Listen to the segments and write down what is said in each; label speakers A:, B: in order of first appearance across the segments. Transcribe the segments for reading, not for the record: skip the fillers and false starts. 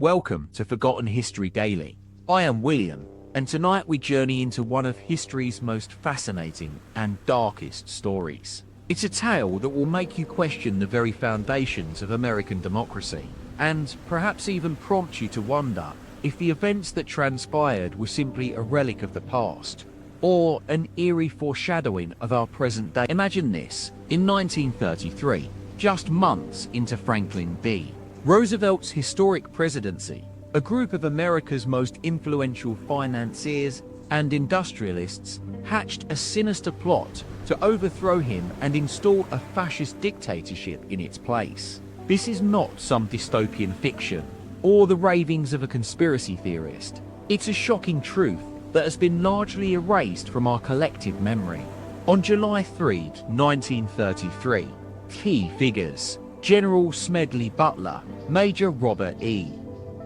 A: Welcome to Forgotten History Daily. I am William, and tonight we journey into one of history's most fascinating and darkest stories. It's a tale that will make you question the very foundations of American democracy, and perhaps even prompt you to wonder if the events that transpired were simply a relic of the past, or an eerie foreshadowing of our present day. Imagine this: in 1933, just months into Franklin D. Roosevelt's historic presidency, a group of America's most influential financiers and industrialists hatched a sinister plot to overthrow him and install a fascist dictatorship in its place. This is not some dystopian fiction or the ravings of a conspiracy theorist. It's a shocking truth that has been largely erased from our collective memory. On July 3, 1933, key figures: General Smedley Butler, Major Robert E.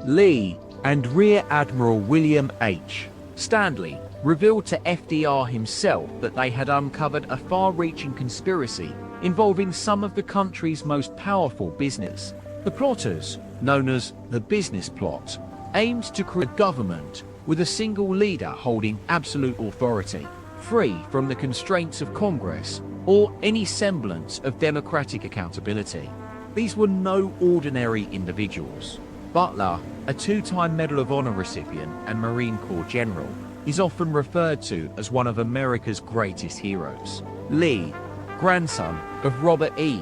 A: Lee, and Rear Admiral William H. Stanley revealed to FDR himself that they had uncovered a far-reaching conspiracy involving some of the country's most powerful business. The plotters, known as the business plot, aimed to create a government with a single leader holding absolute authority, free from the constraints of Congress or any semblance of democratic accountability. These were no ordinary individuals. Butler, a two-time Medal of Honor recipient and Marine Corps general, is often referred to as one of America's greatest heroes. Lee, grandson of Robert E.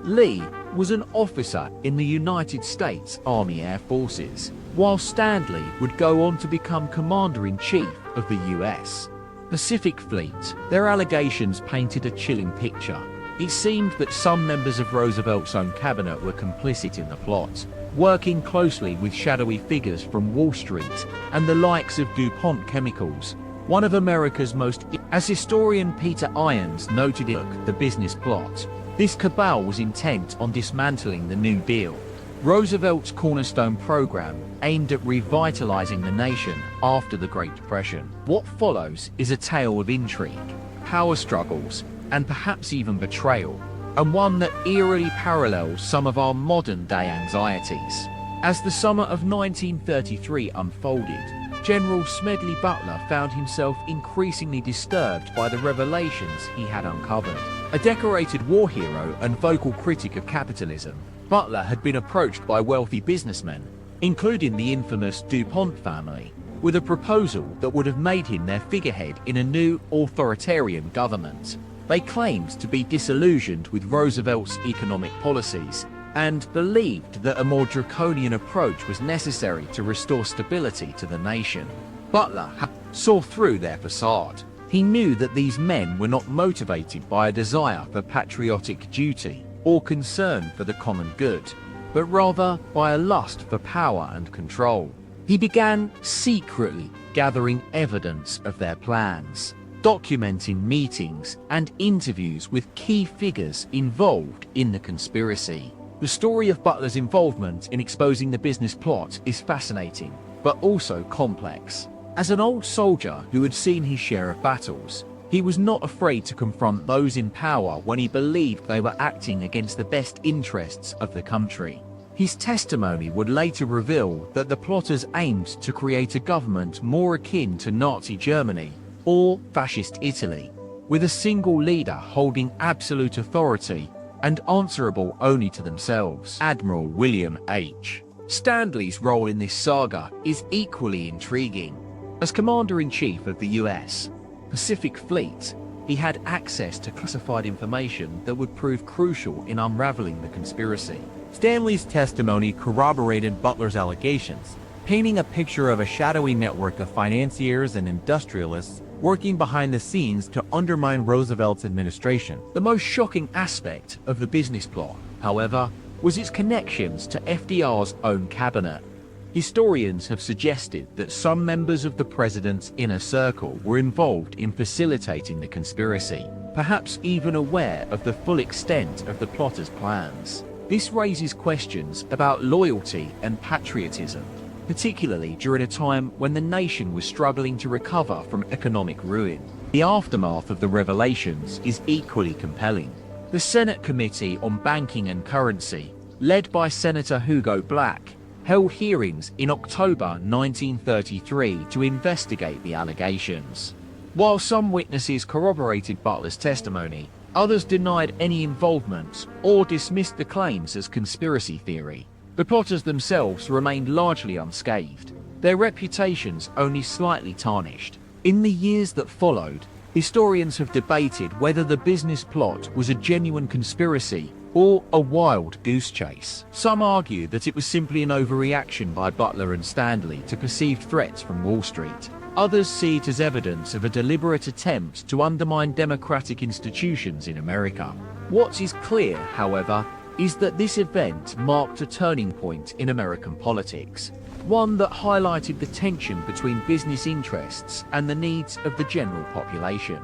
A: Lee, was an officer in the United States Army Air Forces, while Stanley would go on to become Commander-in-Chief of the U.S. Pacific Fleet. Their allegations painted a chilling picture. It seemed that some members of Roosevelt's own cabinet were complicit in the plot, working closely with shadowy figures from Wall Street and the likes of DuPont Chemicals, one of America's most... As historian Peter Irons noted in The Business Plot, this cabal was intent on dismantling the New Deal, Roosevelt's cornerstone program aimed at revitalizing the nation after the Great Depression. What follows is a tale of intrigue, power struggles, and perhaps even betrayal, and one that eerily parallels some of our modern-day anxieties. As the summer of 1933 unfolded, General Smedley Butler found himself increasingly disturbed by the revelations he had uncovered. A decorated war hero and vocal critic of capitalism, Butler had been approached by wealthy businessmen, including the infamous DuPont family, with a proposal that would have made him their figurehead in a new authoritarian government. They claimed to be disillusioned with Roosevelt's economic policies and believed that a more draconian approach was necessary to restore stability to the nation. Butler saw through their facade. He knew that these men were not motivated by a desire for patriotic duty or concern for the common good, but rather by a lust for power and control. He began secretly gathering evidence of their plans, documenting meetings and interviews with key figures involved in the conspiracy. The story of Butler's involvement in exposing the business plot is fascinating, but also complex. As an old soldier who had seen his share of battles, he was not afraid to confront those in power when he believed they were acting against the best interests of the country. His testimony would later reveal that the plotters aimed to create a government more akin to Nazi Germany or fascist Italy, with a single leader holding absolute authority and answerable only to themselves. Admiral William H. Stanley's role in this saga is equally intriguing. As Commander-in-Chief of the U.S. Pacific Fleet, he had access to classified information that would prove crucial in unraveling the conspiracy.
B: Stanley's testimony corroborated Butler's allegations, painting a picture of a shadowy network of financiers and industrialists working behind the scenes to undermine Roosevelt's administration.
A: The most shocking aspect of the business plot, however, was its connections to FDR's own cabinet. Historians have suggested that some members of the president's inner circle were involved in facilitating the conspiracy, perhaps even aware of the full extent of the plotters' plans. This raises questions about loyalty and patriotism, particularly during a time when the nation was struggling to recover from economic ruin. The aftermath of the revelations is equally compelling. The Senate Committee on Banking and Currency, led by Senator Hugo Black, held hearings in October 1933 to investigate the allegations. While some witnesses corroborated Butler's testimony, others denied any involvement or dismissed the claims as conspiracy theory. The plotters themselves remained largely unscathed, their reputations only slightly tarnished. In the years that followed, historians have debated whether the business plot was a genuine conspiracy or a wild goose chase. Some argue that it was simply an overreaction by Butler and Stanley to perceived threats from Wall Street. Others see it as evidence of a deliberate attempt to undermine democratic institutions in America. What is clear, however, is that this event marked a turning point in American politics, one that highlighted the tension between business interests and the needs of the general population.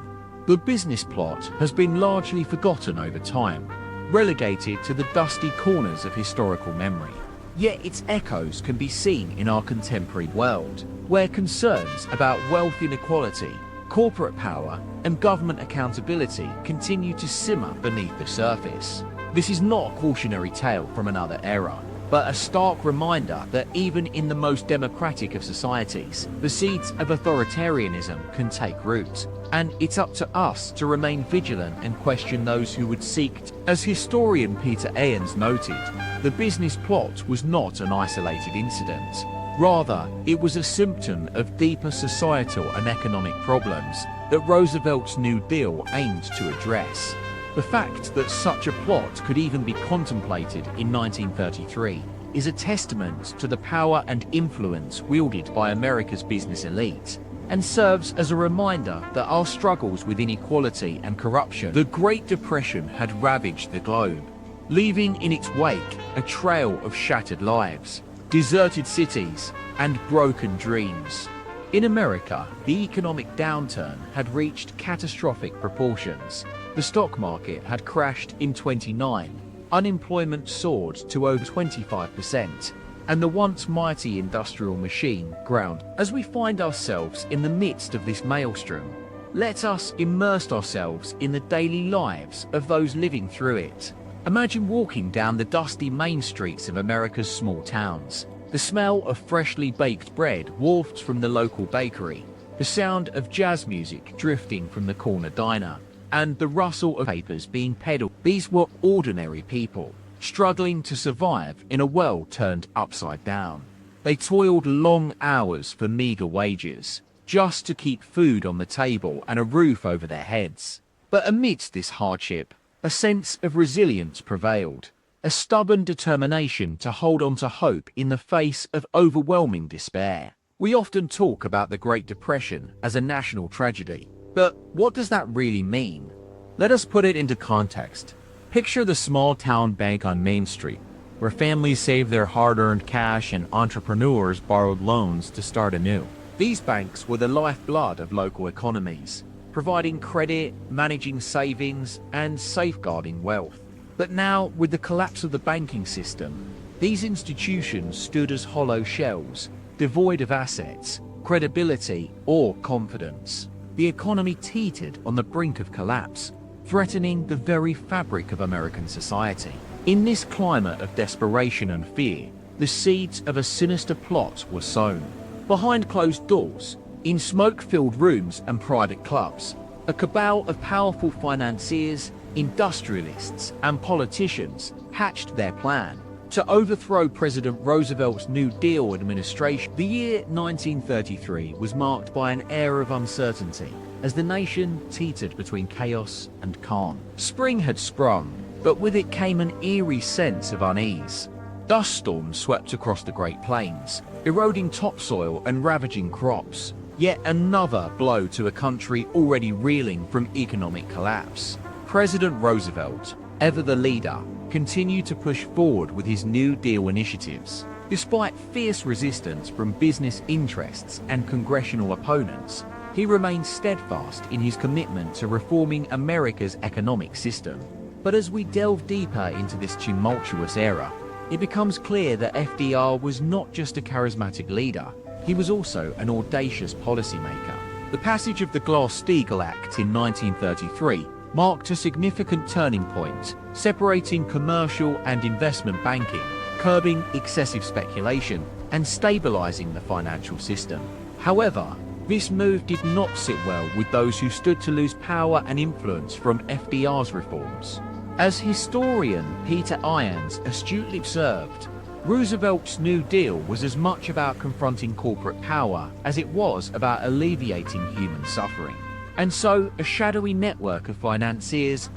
A: The business plot has been largely forgotten over time, relegated to the dusty corners of historical memory. Yet its echoes can be seen in our contemporary world, where concerns about wealth inequality, corporate power, and government accountability continue to simmer beneath the surface. This is not a cautionary tale from another era, but a stark reminder that even in the most democratic of societies, the seeds of authoritarianism can take root, and it's up to us to remain vigilant and question those who would seek to. As historian Peter Ahrens noted, the business plot was not an isolated incident. Rather, it was a symptom of deeper societal and economic problems that Roosevelt's New Deal aimed to address. The fact that such a plot could even be contemplated in 1933 is a testament to the power and influence wielded by America's business elite, and serves as a reminder that our struggles with inequality and corruption. The Great Depression had ravaged the globe, leaving in its wake a trail of shattered lives, deserted cities, and broken dreams. In America, the economic downturn had reached catastrophic proportions. The stock market had crashed in 1929, unemployment soared to over 25%, and the once mighty industrial machine ground. As we find ourselves in the midst of this maelstrom, let us immerse ourselves in the daily lives of those living through it. Imagine walking down the dusty main streets of America's small towns. The smell of freshly baked bread wafts from the local bakery, the sound of jazz music drifting from the corner diner, and the rustle of papers being peddled. These were ordinary people, struggling to survive in a world turned upside down. They toiled long hours for meager wages, just to keep food on the table and a roof over their heads. But amidst this hardship, a sense of resilience prevailed, a stubborn determination to hold on to hope in the face of overwhelming despair. We often talk about the Great Depression as a national tragedy, but what does that really mean?
B: Let us put it into context. Picture the small town bank on Main Street, where families saved their hard-earned cash and entrepreneurs borrowed loans to start anew.
A: These banks were the lifeblood of local economies, providing credit, managing savings, and safeguarding wealth. But now, with the collapse of the banking system, these institutions stood as hollow shells, devoid of assets, credibility, or confidence. The economy teetered on the brink of collapse, threatening the very fabric of American society. In this climate of desperation and fear, the seeds of a sinister plot were sown. Behind closed doors, in smoke-filled rooms and private clubs, a cabal of powerful financiers, industrialists, and politicians hatched their plan to overthrow President Roosevelt's New Deal administration. The year 1933 was marked by an air of uncertainty as the nation teetered between chaos and calm. Spring had sprung, but with it came an eerie sense of unease. Dust storms swept across the Great Plains, eroding topsoil and ravaging crops. Yet another blow to a country already reeling from economic collapse. President Roosevelt, ever the leader, continued to push forward with his New Deal initiatives. Despite fierce resistance from business interests and congressional opponents, he remained steadfast in his commitment to reforming America's economic system. But as we delve deeper into this tumultuous era, it becomes clear that FDR was not just a charismatic leader, he was also an audacious policymaker. The passage of the Glass-Steagall Act in 1933 marked a significant turning point, separating commercial and investment banking curbing excessive speculation and stabilizing the financial system. However, this move did not sit well with those who stood to lose power and influence from FDR's reforms. As historian Peter Irons astutely observed, Roosevelt's New Deal was as much about confronting corporate power as it was about alleviating human suffering. And so, a shadowy network of financiers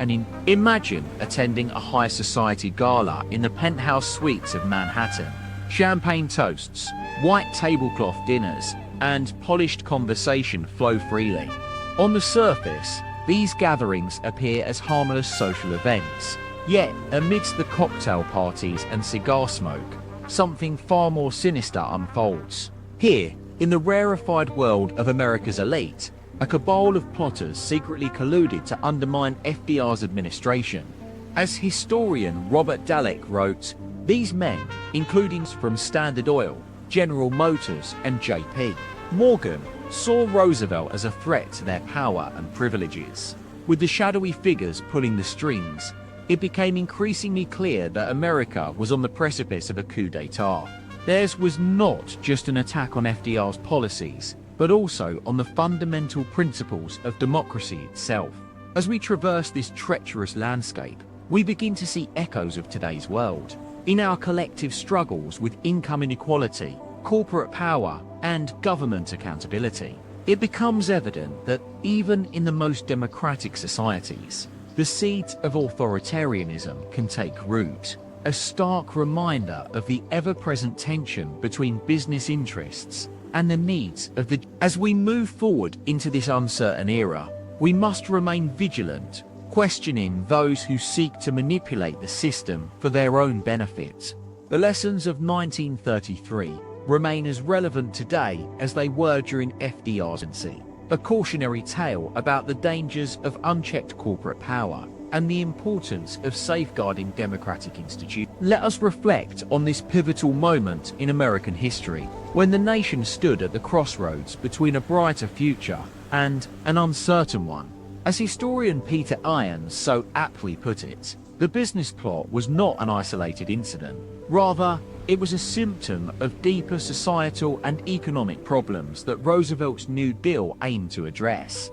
A: imagine attending a high society gala in the penthouse suites of Manhattan. Champagne toasts, white tablecloth dinners, and polished conversation flow freely. On the surface, these gatherings appear as harmless social events. Yet, amidst the cocktail parties and cigar smoke, something far more sinister unfolds. Here, in the rarefied world of America's elite, a cabal of plotters secretly colluded to undermine FDR's administration. As historian Robert Dallek wrote, these men, including from Standard Oil, General Motors, and J.P. Morgan, saw Roosevelt as a threat to their power and privileges. With the shadowy figures pulling the strings, it became increasingly clear that America was on the precipice of a coup d'etat. Theirs was not just an attack on FDR's policies, but also on the fundamental principles of democracy itself. As we traverse this treacherous landscape, we begin to see echoes of today's world. In our collective struggles with income inequality, corporate power, and government accountability, it becomes evident that even in the most democratic societies, the seeds of authoritarianism can take root, a stark reminder of the ever-present tension between business interests and the needs of the... As we move forward into this uncertain era, we must remain vigilant, questioning those who seek to manipulate the system for their own benefit. The lessons of 1933 remain as relevant today as they were during FDR's infancy. A cautionary tale about the dangers of unchecked corporate power and the importance of safeguarding democratic institutions. Let us reflect on this pivotal moment in American history, when the nation stood at the crossroads between a brighter future and an uncertain one. As historian Peter Irons so aptly put it, the business plot was not an isolated incident. Rather, it was a symptom of deeper societal and economic problems that Roosevelt's New Deal aimed to address.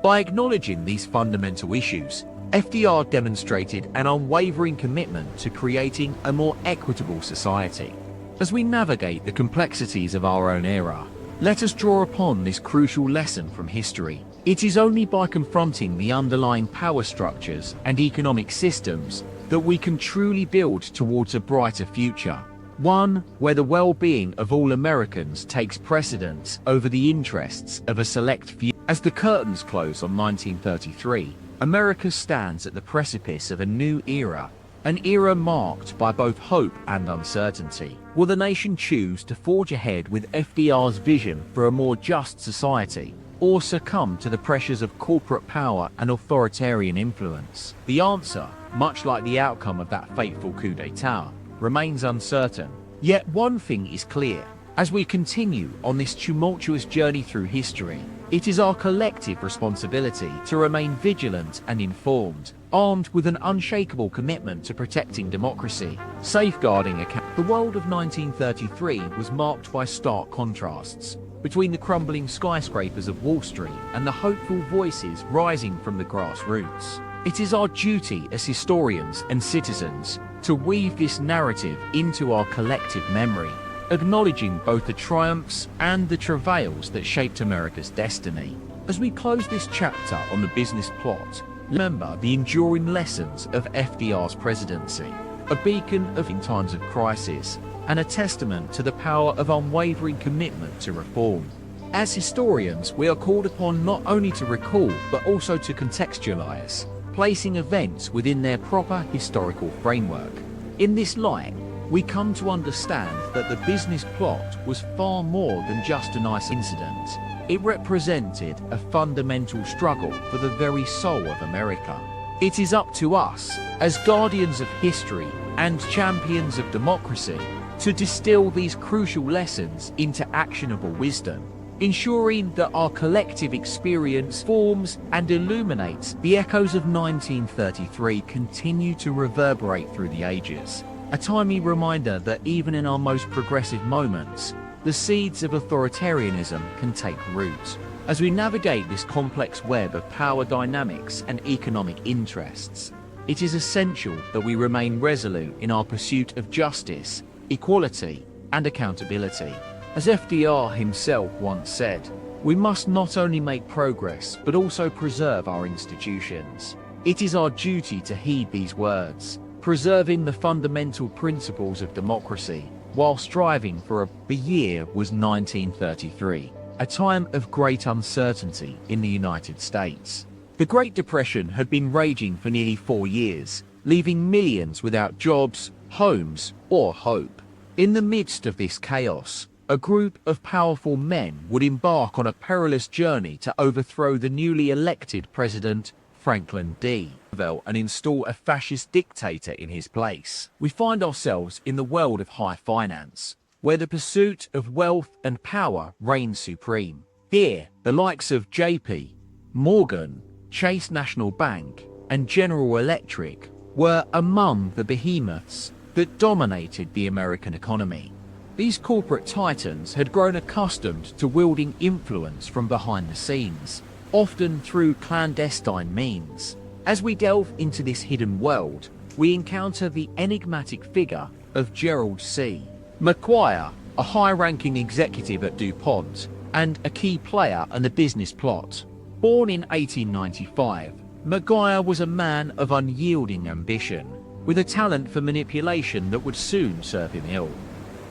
A: By acknowledging these fundamental issues, FDR demonstrated an unwavering commitment to creating a more equitable society. As we navigate the complexities of our own era, let us draw upon this crucial lesson from history. It is only by confronting the underlying power structures and economic systems that we can truly build towards a brighter future. One where the well-being of all Americans takes precedence over the interests of a select few. As the curtains close on 1933, America stands at the precipice of a new era, an era marked by both hope and uncertainty. Will the nation choose to forge ahead with FDR's vision for a more just society, or succumb to the pressures of corporate power and authoritarian influence? The answer, much like the outcome of that fateful coup d'etat, remains uncertain. Yet one thing is clear. As we continue on this tumultuous journey through history, it is our collective responsibility to remain vigilant and informed, armed with an unshakable commitment to protecting democracy, safeguarding The world of 1933 was marked by stark contrasts between the crumbling skyscrapers of Wall Street and the hopeful voices rising from the grassroots. It is our duty as historians and citizens to weave this narrative into our collective memory, acknowledging both the triumphs and the travails that shaped America's destiny. As we close this chapter on the business plot, remember the enduring lessons of FDR's presidency, a beacon of in times of crisis, and a testament to the power of unwavering commitment to reform. As historians, we are called upon not only to recall, but also to contextualize, placing events within their proper historical framework. In this light, we come to understand that the business plot was far more than just a nice incident. It represented a fundamental struggle for the very soul of America. It is up to us, as guardians of history and champions of democracy, to distill these crucial lessons into actionable wisdom, ensuring that our collective experience forms and illuminates the echoes of 1933 continue to reverberate through the ages. a timely reminder that even in our most progressive moments, the seeds of authoritarianism can take root. As we navigate this complex web of power dynamics and economic interests, it is essential that we remain resolute in our pursuit of justice, equality, and accountability. As FDR himself once said, we must not only make progress, but also preserve our institutions. It is our duty to heed these words, preserving the fundamental principles of democracy, while striving for the year was 1933, a time of great uncertainty in the United States. The Great Depression had been raging for nearly 4 years, leaving millions without jobs, homes, or hope. In the midst of this chaos, a group of powerful men would embark on a perilous journey to overthrow the newly elected President Franklin D. Roosevelt and install a fascist dictator in his place. We find ourselves in the world of high finance, where the pursuit of wealth and power reigns supreme. Here, the likes of JP Morgan, Chase National Bank, and General Electric were among the behemoths that dominated the American economy. These corporate titans had grown accustomed to wielding influence from behind the scenes, often through clandestine means. As we delve into this hidden world, we encounter the enigmatic figure of Gerald C. McGuire, a high-ranking executive at DuPont and a key player in the business plot. Born in 1895, McGuire was a man of unyielding ambition, with a talent for manipulation that would soon serve him ill.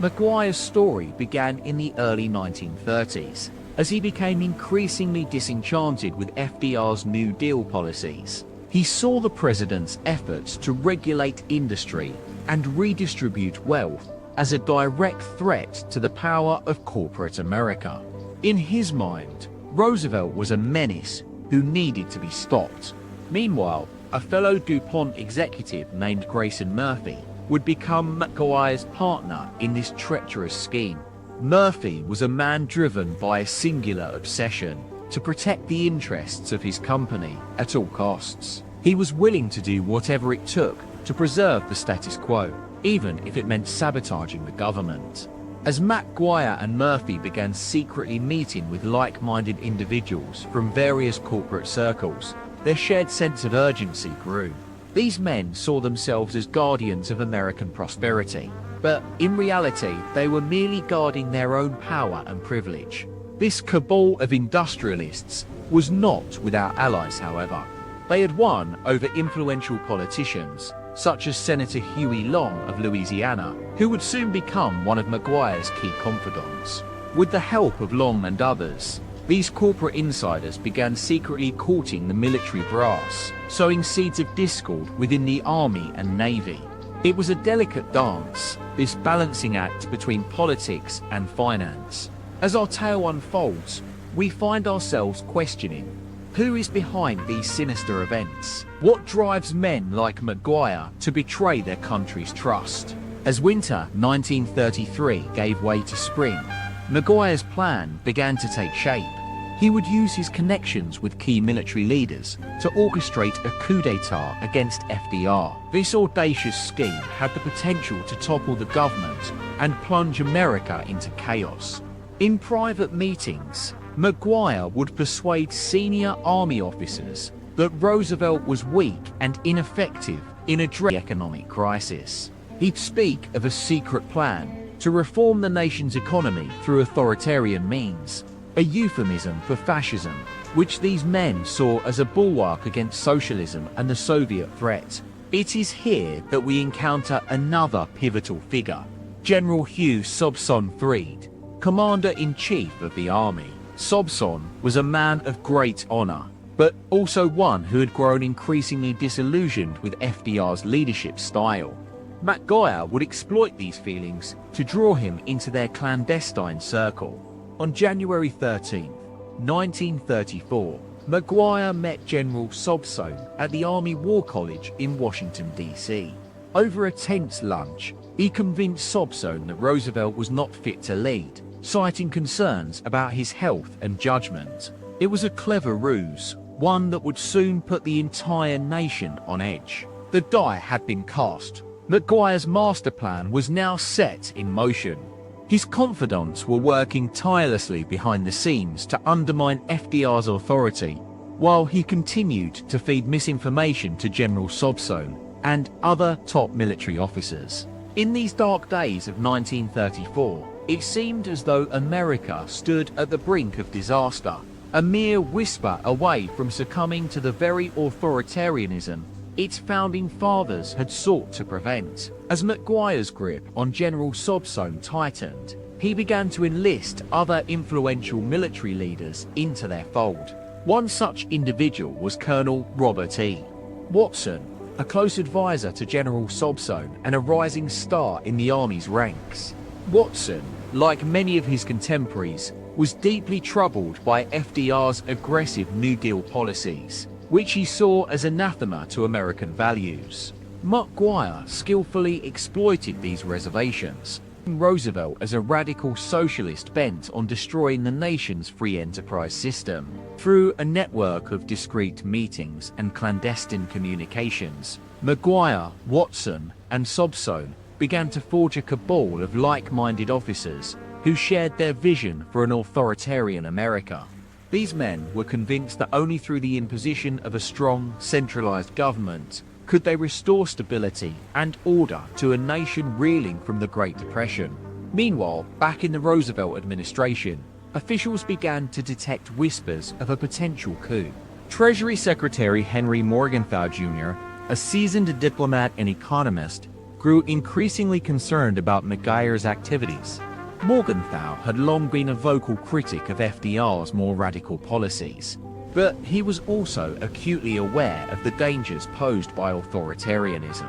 A: McGuire's story began in the early 1930s, as he became increasingly disenchanted with FDR's New Deal policies. He saw the president's efforts to regulate industry and redistribute wealth as a direct threat to the power of corporate America. In his mind, Roosevelt was a menace who needed to be stopped. Meanwhile, a fellow DuPont executive named Grayson Murphy would become McGuire's partner in this treacherous scheme. Murphy was a man driven by a singular obsession to protect the interests of his company at all costs. He was willing to do whatever it took to preserve the status quo, even if it meant sabotaging the government. As McGuire and Murphy began secretly meeting with like-minded individuals from various corporate circles, their shared sense of urgency grew. These men saw themselves as guardians of American prosperity, but in reality, they were merely guarding their own power and privilege. This cabal of industrialists was not without allies, however. They had won over influential politicians, such as Senator Huey Long of Louisiana, who would soon become one of McGuire's key confidants. With the help of Long and others, these corporate insiders began secretly courting the military brass, sowing seeds of discord within the Army and Navy. It was a delicate dance, this balancing act between politics and finance. As our tale unfolds, we find ourselves questioning, who is behind these sinister events? What drives men like McGuire to betray their country's trust? As winter 1933 gave way to spring, McGuire's plan began to take shape. He would use his connections with key military leaders to orchestrate a coup d'etat against FDR. This audacious scheme had the potential to topple the government and plunge America into chaos. In private meetings, McGuire would persuade senior army officers that Roosevelt was weak and ineffective in addressing the economic crisis. He'd speak of a secret plan to reform the nation's economy through authoritarian means, a euphemism for fascism, which these men saw as a bulwark against socialism and the Soviet threat. It is here that we encounter another pivotal figure, General Hugh Sobson Freed, Commander-in-Chief of the Army. Sobson was a man of great honor, but also one who had grown increasingly disillusioned with FDR's leadership style. McGuire would exploit these feelings to draw him into their clandestine circle. On January 13, 1934, McGuire met General Sobson at the Army War College in Washington, D.C. Over a tense lunch, he convinced Sobson that Roosevelt was not fit to lead, citing concerns about his health and judgment. It was a clever ruse, one that would soon put the entire nation on edge. The die had been cast. Maguire's master plan was now set in motion. His confidants were working tirelessly behind the scenes to undermine FDR's authority, while he continued to feed misinformation to General Sobson and other top military officers. In these dark days of 1934, it seemed as though America stood at the brink of disaster, a mere whisper away from succumbing to the very authoritarianism its founding fathers had sought to prevent. As Maguire's grip on General Sobson tightened, he began to enlist other influential military leaders into their fold. One such individual was Colonel Robert E. Watson, a close advisor to General Sobson and a rising star in the Army's ranks. Watson, like many of his contemporaries, was deeply troubled by FDR's aggressive New Deal policies, which he saw as anathema to American values. Maguire skillfully exploited these reservations, Roosevelt as a radical socialist bent on destroying the nation's free enterprise system. Through a network of discreet meetings and clandestine communications, Maguire, Watson, and Sobson began to forge a cabal of like-minded officers who shared their vision for an authoritarian America. These men were convinced that only through the imposition of a strong, centralized government could they restore stability and order to a nation reeling from the Great Depression. Meanwhile, back in the Roosevelt administration, officials began to detect whispers of a potential coup. Treasury Secretary Henry Morgenthau Jr., a seasoned diplomat and economist, grew increasingly concerned about Maguire's activities. Morgenthau had long been a vocal critic of FDR's more radical policies, but he was also acutely aware of the dangers posed by authoritarianism.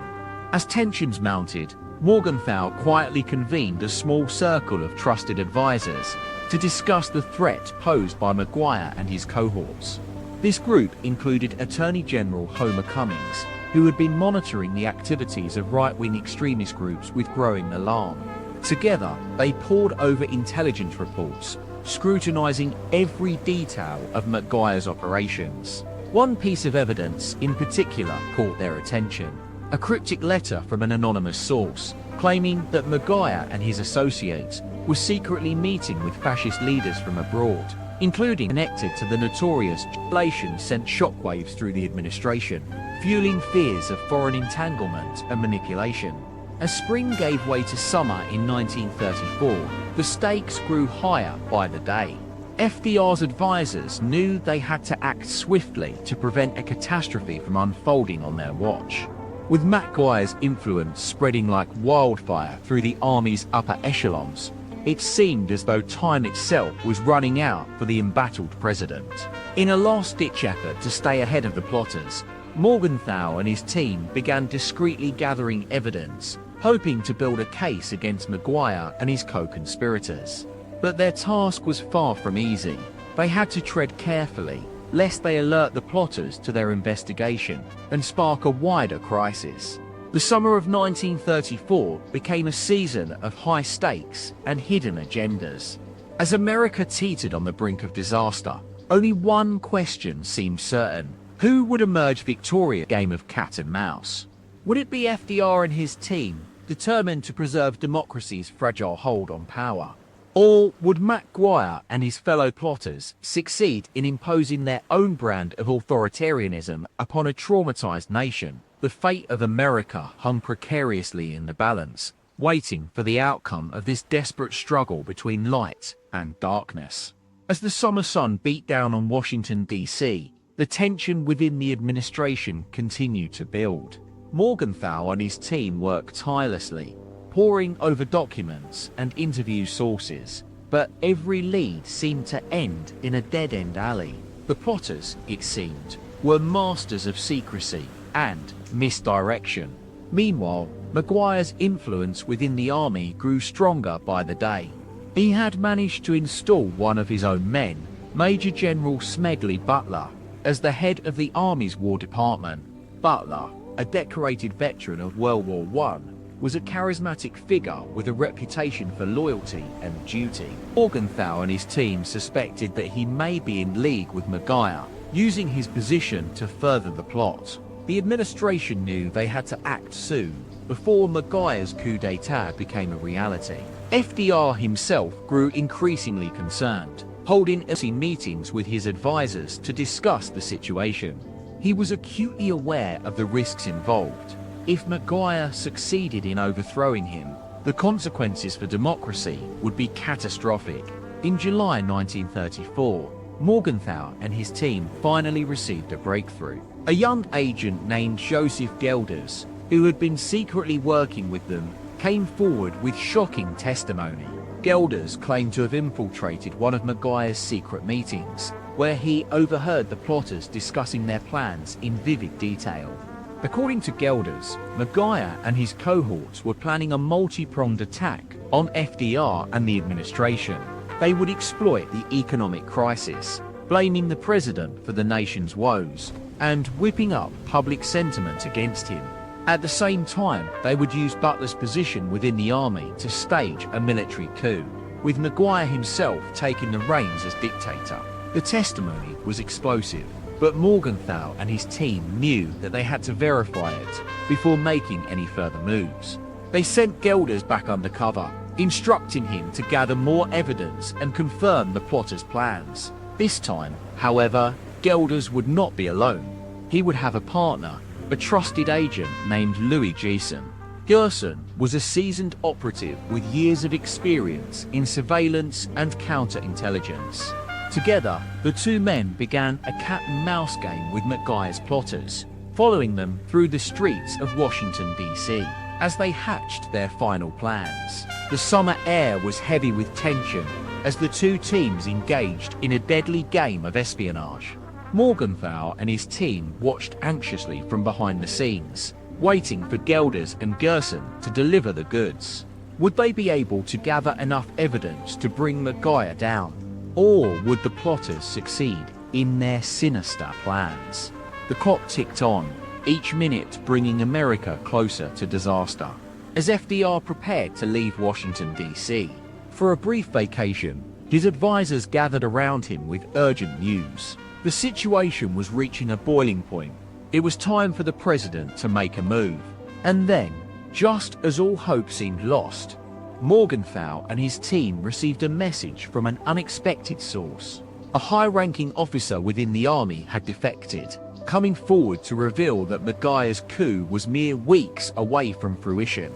A: As tensions mounted, Morgenthau quietly convened a small circle of trusted advisors to discuss the threat posed by Maguire and his cohorts. This group included Attorney General Homer Cummings, who had been monitoring the activities of right-wing extremist groups with growing alarm. Together, they pored over intelligence reports, scrutinizing every detail of Maguire's operations. One piece of evidence in particular caught their attention: a cryptic letter from an anonymous source claiming that Maguire and his associates were secretly meeting with fascist leaders from abroad, including connected to the notorious relations sent shockwaves through the administration, fueling fears of foreign entanglement and manipulation. As spring gave way to summer in 1934, the stakes grew higher by the day. FDR's advisors knew they had to act swiftly to prevent a catastrophe from unfolding on their watch. With Maguire's influence spreading like wildfire through the Army's upper echelons, it seemed as though time itself was running out for the embattled president. In a last-ditch effort to stay ahead of the plotters, Morgenthau and his team began discreetly gathering evidence, hoping to build a case against Maguire and his co-conspirators. But their task was far from easy. They had to tread carefully, lest they alert the plotters to their investigation and spark a wider crisis. The summer of 1934 became a season of high stakes and hidden agendas. As America teetered on the brink of disaster, only one question seemed certain: who would emerge victorious in a game of cat and mouse? Would it be FDR and his team, determined to preserve democracy's fragile hold on power? Or would Maguire and his fellow plotters succeed in imposing their own brand of authoritarianism upon a traumatized nation? The fate of America hung precariously in the balance, waiting for the outcome of this desperate struggle between light and darkness. As the summer sun beat down on Washington, D.C., the tension within the administration continued to build. Morgenthau and his team worked tirelessly, poring over documents and interview sources, but every lead seemed to end in a dead-end alley. The plotters, it seemed, were masters of secrecy and misdirection. Meanwhile, Maguire's influence within the army grew stronger by the day. He had managed to install one of his own men, Major General Smedley Butler, as the head of the Army's War Department. Butler, a decorated veteran of World War I, was a charismatic figure with a reputation for loyalty and duty. Morgenthau and his team suspected that he may be in league with Maguire, using his position to further the plot. The administration knew they had to act soon, before Maguire's coup d'etat became a reality. FDR himself grew increasingly concerned, holding meetings with his advisors to discuss the situation. He was acutely aware of the risks involved. If Maguire succeeded in overthrowing him, the consequences for democracy would be catastrophic. In July 1934, Morgenthau and his team finally received a breakthrough. A young agent named Joseph Gelders, who had been secretly working with them, came forward with shocking testimony. Gelders claimed to have infiltrated one of Maguire's secret meetings, where he overheard the plotters discussing their plans in vivid detail. According to Gelders, Maguire and his cohorts were planning a multi-pronged attack on FDR and the administration. They would exploit the economic crisis, blaming the president for the nation's woes, and whipping up public sentiment against him. At the same time, they would use Butler's position within the army to stage a military coup, with Maguire himself taking the reins as dictator. The testimony was explosive, but Morgenthau and his team knew that they had to verify it before making any further moves. They sent Gelders back undercover, instructing him to gather more evidence and confirm the plotters' plans. This time, however, Gelders would not be alone. He would have a partner, a trusted agent named Louis Gerson. Gerson was a seasoned operative with years of experience in surveillance and counterintelligence. Together, the two men began a cat-and-mouse game with Maguire's plotters, following them through the streets of Washington, D.C. as they hatched their final plans. The summer air was heavy with tension as the two teams engaged in a deadly game of espionage. Morgenthau and his team watched anxiously from behind the scenes, waiting for Gelders and Gerson to deliver the goods. Would they be able to gather enough evidence to bring Maguire down? Or would the plotters succeed in their sinister plans? The clock ticked on, each minute bringing America closer to disaster. As FDR prepared to leave Washington, D.C. for a brief vacation, his advisors gathered around him with urgent news. The situation was reaching a boiling point. It was time for the president to make a move. And then, just as all hope seemed lost, Morgenthau and his team received a message from an unexpected source. A high-ranking officer within the army had defected, coming forward to reveal that Maguire's coup was mere weeks away from fruition.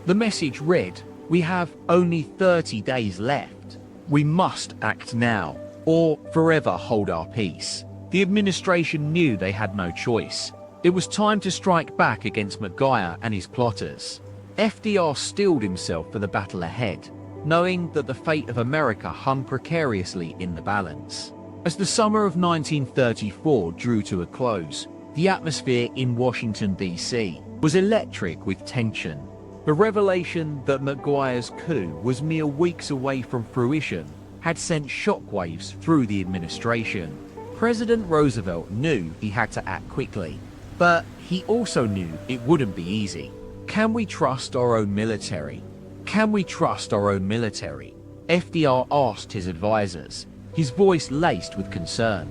A: The message read, "We have only 30 days left. We must act now, or forever hold our peace." The administration knew they had no choice. It was time to strike back against Maguire and his plotters. FDR steeled himself for the battle ahead, knowing that the fate of America hung precariously in the balance. As the summer of 1934 drew to a close, the atmosphere in Washington, D.C. was electric with tension. The revelation that Maguire's coup was mere weeks away from fruition had sent shockwaves through the administration. President Roosevelt knew he had to act quickly, but he also knew it wouldn't be easy. Can we trust our own military? Can we trust our own military? FDR asked his advisors, his voice laced with concern.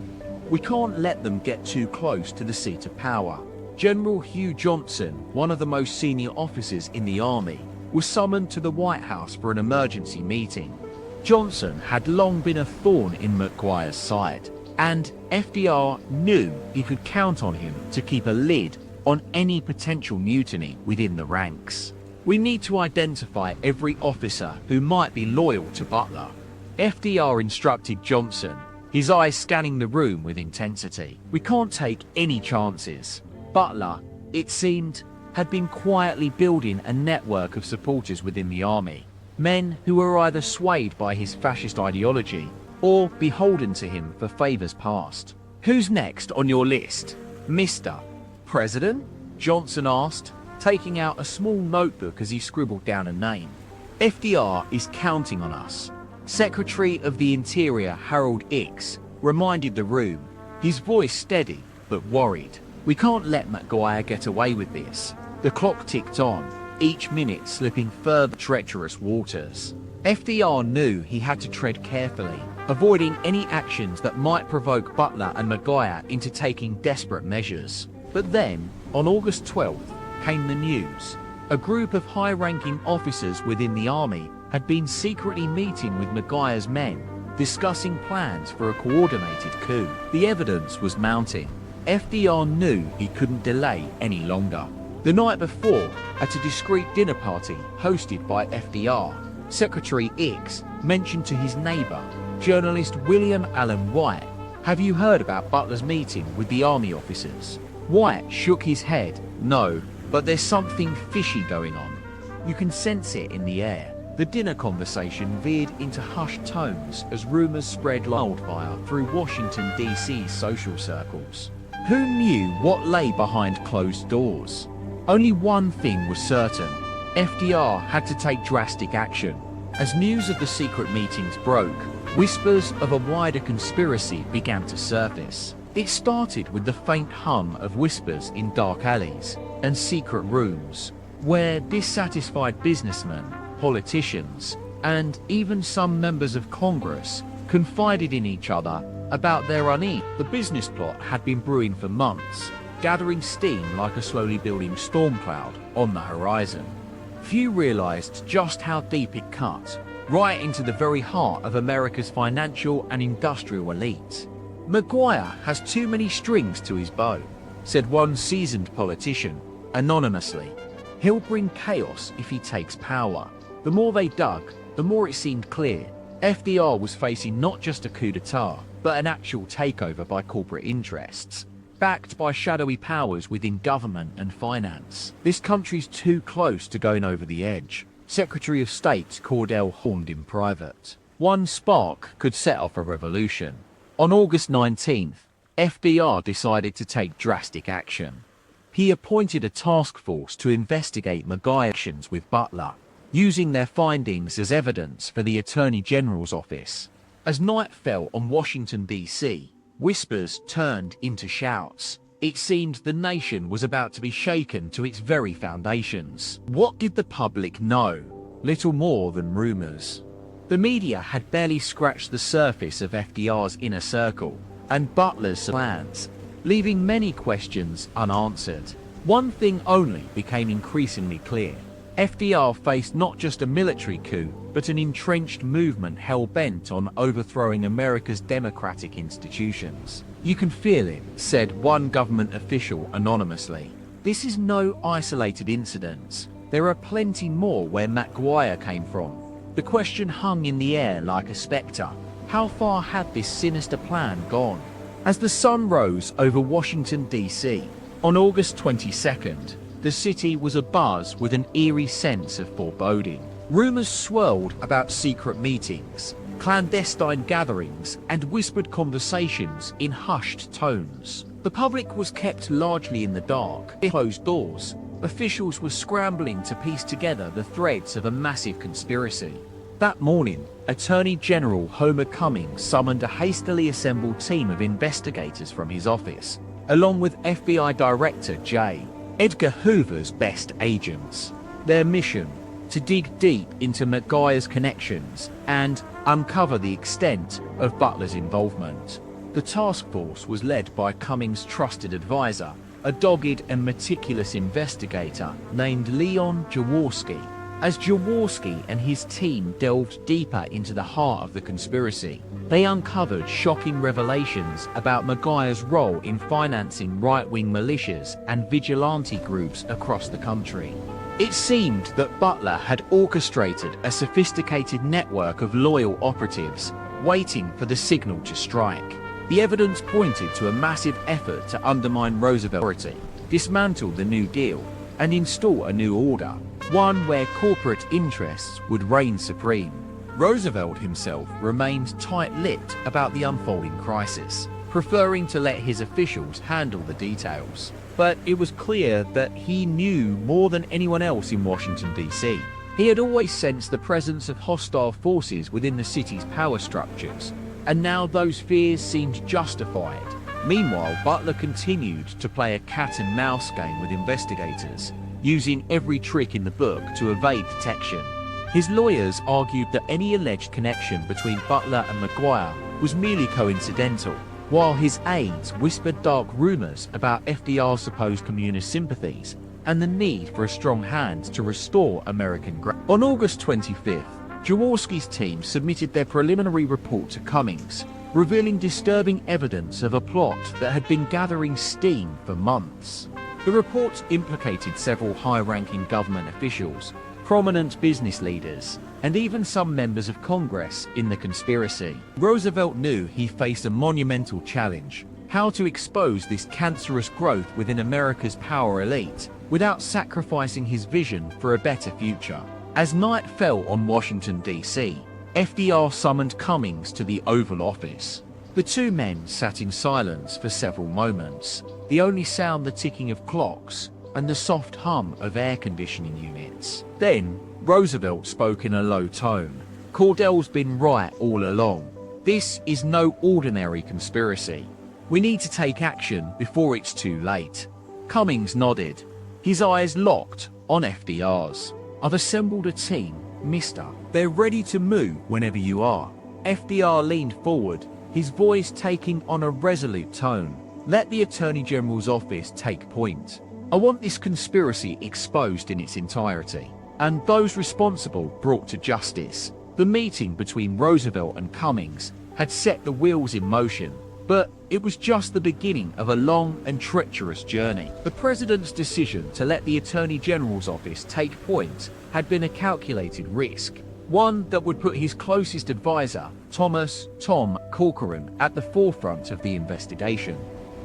A: We can't let them get too close to the seat of power. General Hugh Johnson, one of the most senior officers in the army, was summoned to the White House for an emergency meeting. Johnson had long been a thorn in Maguire's side, and FDR knew he could count on him to keep a lid on any potential mutiny within the ranks. We need to identify every officer who might be loyal to Butler. FDR instructed Johnson, his eyes scanning the room with intensity. We can't take any chances. Butler, it seemed, had been quietly building a network of supporters within the army. Men who were either swayed by his fascist ideology or beholden to him for favors past. Who's next on your list, Mr. President? Johnson asked, taking out a small notebook as he scribbled down a name. FDR is counting on us. Secretary of the Interior Harold Ickes reminded the room, his voice steady but worried. We can't let Maguire get away with this. The clock ticked on, each minute slipping further treacherous waters. FDR knew he had to tread carefully, avoiding any actions that might provoke Butler and Maguire into taking desperate measures. But then, on August 12th, came the news. A group of high-ranking officers within the army had been secretly meeting with Maguire's men, discussing plans for a coordinated coup. The evidence was mounting. FDR knew he couldn't delay any longer. The night before, at a discreet dinner party hosted by FDR, Secretary X mentioned to his neighbor, journalist William Allen White, "Have you heard about Butler's meeting with the army officers?" White shook his head. "No, but there's something fishy going on. You can sense it in the air." The dinner conversation veered into hushed tones as rumors spread like wildfire through Washington, D.C.'s social circles. Who knew what lay behind closed doors? Only one thing was certain. FDR had to take drastic action. As news of the secret meetings broke, whispers of a wider conspiracy began to surface. It started with the faint hum of whispers in dark alleys and secret rooms, where dissatisfied businessmen, politicians, and even some members of Congress confided in each other about their unease. The business plot had been brewing for months, gathering steam like a slowly building storm cloud on the horizon. Few realized just how deep it cut, right into the very heart of America's financial and industrial elite. "Maguire has too many strings to his bow," said one seasoned politician, anonymously. "He'll bring chaos if he takes power." The more they dug, the more it seemed clear. FDR was facing not just a coup d'etat, but an actual takeover by corporate interests, backed by shadowy powers within government and finance. "This country's too close to going over the edge," Secretary of State Cordell horned in private. One spark could set off a revolution. On August 19th, FDR decided to take drastic action. He appointed a task force to investigate Maguire's actions with Butler, using their findings as evidence for the Attorney General's office. As night fell on Washington, D.C., whispers turned into shouts. It seemed the nation was about to be shaken to its very foundations. What did the public know? Little more than rumors. The media had barely scratched the surface of FDR's inner circle and Butler's plans, leaving many questions unanswered. One thing only became increasingly clear. FDR faced not just a military coup, but an entrenched movement hell-bent on overthrowing America's democratic institutions. "You can feel it," said one government official anonymously. "This is no isolated incident. There are plenty more where Maguire came from." The question hung in the air like a spectre. How far had this sinister plan gone? As the sun rose over Washington, D.C., on August 22nd, the city was abuzz with an eerie sense of foreboding. Rumors swirled about secret meetings, clandestine gatherings, and whispered conversations in hushed tones. The public was kept largely in the dark. Behind closed doors, officials were scrambling to piece together the threads of a massive conspiracy. That morning, Attorney General Homer Cummings summoned a hastily assembled team of investigators from his office, along with FBI Director J. Edgar Hoover's best agents. Their mission: to dig deep into Maguire's connections and uncover the extent of Butler's involvement. The task force was led by Cummings' trusted advisor, a dogged and meticulous investigator named Leon Jaworski. As Jaworski and his team delved deeper into the heart of the conspiracy, they uncovered shocking revelations about Maguire's role in financing right-wing militias and vigilante groups across the country. It seemed that Butler had orchestrated a sophisticated network of loyal operatives, waiting for the signal to strike. The evidence pointed to a massive effort to undermine Roosevelt's authority, dismantle the New Deal, and install a new order, one where corporate interests would reign supreme. Roosevelt himself remained tight-lipped about the unfolding crisis, preferring to let his officials handle the details. But it was clear that he knew more than anyone else in Washington, D.C. He had always sensed the presence of hostile forces within the city's power structures, and now those fears seemed justified. Meanwhile, Butler continued to play a cat-and-mouse game with investigators, using every trick in the book to evade detection. His lawyers argued that any alleged connection between Butler and Maguire was merely coincidental, while his aides whispered dark rumors about FDR's supposed communist sympathies and the need for a strong hand to restore American ground. On August 25th, Jaworski's team submitted their preliminary report to Cummings, revealing disturbing evidence of a plot that had been gathering steam for months. The report implicated several high-ranking government officials, prominent business leaders, and even some members of Congress in the conspiracy. Roosevelt knew he faced a monumental challenge: how to expose this cancerous growth within America's power elite without sacrificing his vision for a better future. As night fell on Washington, D.C., FDR summoned Cummings to the Oval Office. The two men sat in silence for several moments, the only sound the ticking of clocks and the soft hum of air conditioning units. Then, Roosevelt spoke in a low tone. "Cordell's been right all along. This is no ordinary conspiracy. We need to take action before it's too late." Cummings nodded, his eyes locked on FDR's. "I've assembled a team, mister. They're ready to move whenever you are." FDR leaned forward, his voice taking on a resolute tone. "Let the Attorney General's office take point. I want this conspiracy exposed in its entirety, and those responsible brought to justice." The meeting between Roosevelt and Cummings had set the wheels in motion, but it was just the beginning of a long and treacherous journey. The president's decision to let the Attorney General's office take point had been a calculated risk, one that would put his closest advisor, Tom Corcoran, at the forefront of the investigation.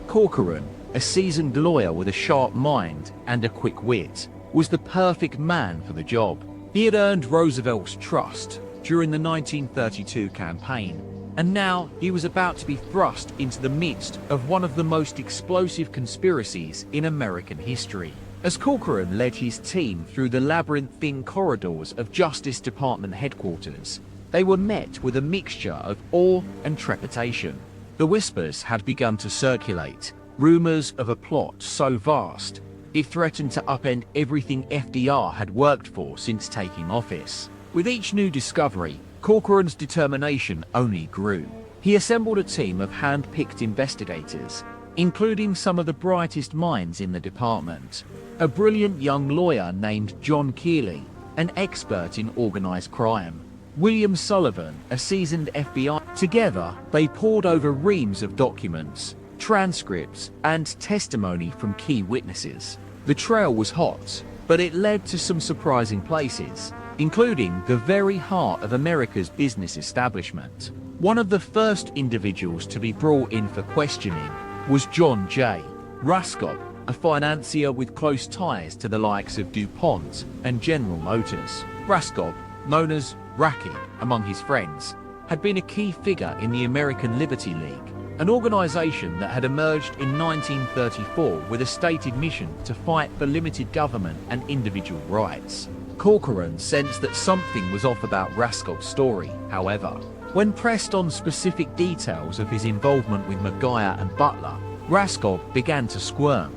A: Corcoran, a seasoned lawyer with a sharp mind and a quick wit, was the perfect man for the job. He had earned Roosevelt's trust during the 1932 campaign, and now he was about to be thrust into the midst of one of the most explosive conspiracies in American history. As Corcoran led his team through the labyrinthine corridors of Justice Department headquarters, they were met with a mixture of awe and trepidation. The whispers had begun to circulate, rumors of a plot so vast it threatened to upend everything FDR had worked for since taking office. With each new discovery, Corcoran's determination only grew. He assembled a team of hand-picked investigators, including some of the brightest minds in the department. A brilliant young lawyer named John Keeley, an expert in organized crime. William Sullivan, a seasoned FBI. Together, they pored over reams of documents, transcripts, and testimony from key witnesses. The trail was hot, but it led to some surprising places, including the very heart of America's business establishment. One of the first individuals to be brought in for questioning was John J. Raskob, a financier with close ties to the likes of DuPont and General Motors. Raskob, known as Racky among his friends, had been a key figure in the American Liberty League, an organization that had emerged in 1934 with a stated mission to fight for limited government and individual rights. Corcoran sensed that something was off about Raskob's story, however. When pressed on specific details of his involvement with Maguire and Butler, Raskob began to squirm.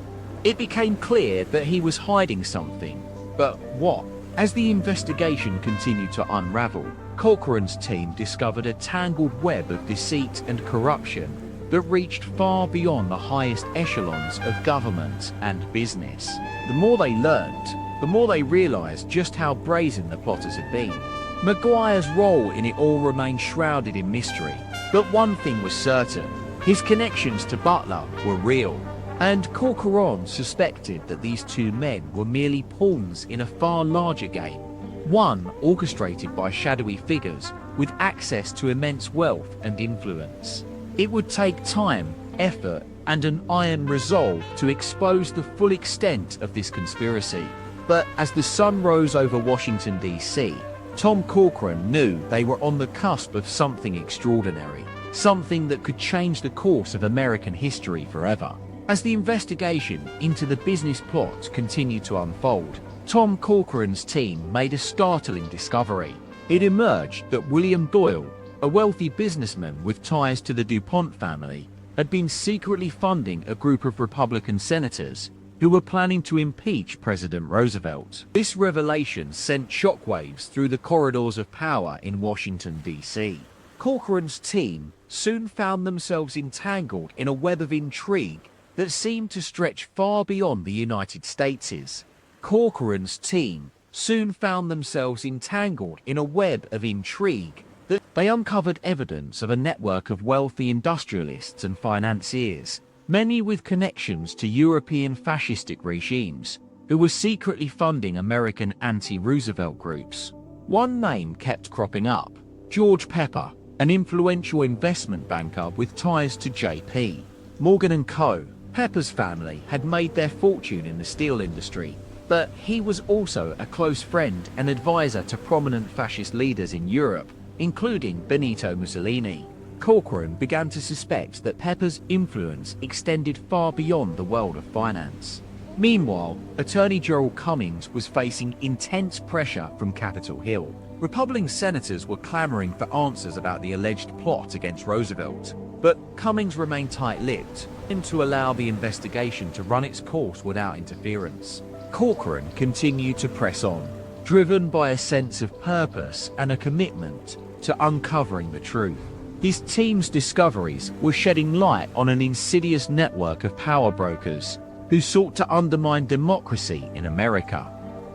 A: It became clear that he was hiding something, but what? As the investigation continued to unravel, Corcoran's team discovered a tangled web of deceit and corruption that reached far beyond the highest echelons of government and business. The more they learned, the more they realized just how brazen the plotters had been. Maguire's role in it all remained shrouded in mystery, but one thing was certain: his connections to Butler were real, and Corcoran suspected that these two men were merely pawns in a far larger game, one orchestrated by shadowy figures with access to immense wealth and influence. It would take time, effort, and an iron resolve to expose the full extent of this conspiracy. But as the sun rose over Washington, D.C., Tom Corcoran knew they were on the cusp of something extraordinary, something that could change the course of American history forever. As the investigation into the business plot continued to unfold, Tom Corcoran's team made a startling discovery. It emerged that William Doyle, a wealthy businessman with ties to the DuPont family, had been secretly funding a group of Republican senators who were planning to impeach President Roosevelt. This revelation sent shockwaves through the corridors of power in Washington, D.C. Corcoran's team soon found themselves entangled in a web of intrigue that seemed to stretch far beyond the United States. Corcoran's team soon found themselves entangled in a web of intrigue that they uncovered evidence of a network of wealthy industrialists and financiers, many with connections to European fascistic regimes, who were secretly funding American anti-Roosevelt groups. One name kept cropping up: George Pepper, an influential investment banker with ties to J.P. Morgan and Co. Pepper's family had made their fortune in the steel industry, but he was also a close friend and advisor to prominent fascist leaders in Europe, including Benito Mussolini. Corcoran began to suspect that Pepper's influence extended far beyond the world of finance. Meanwhile, Attorney General Cummings was facing intense pressure from Capitol Hill. Republican senators were clamoring for answers about the alleged plot against Roosevelt, but Cummings remained tight-lipped and to allow the investigation to run its course without interference. Corcoran continued to press on, driven by a sense of purpose and a commitment to uncovering the truth. His team's discoveries were shedding light on an insidious network of power brokers who sought to undermine democracy in America.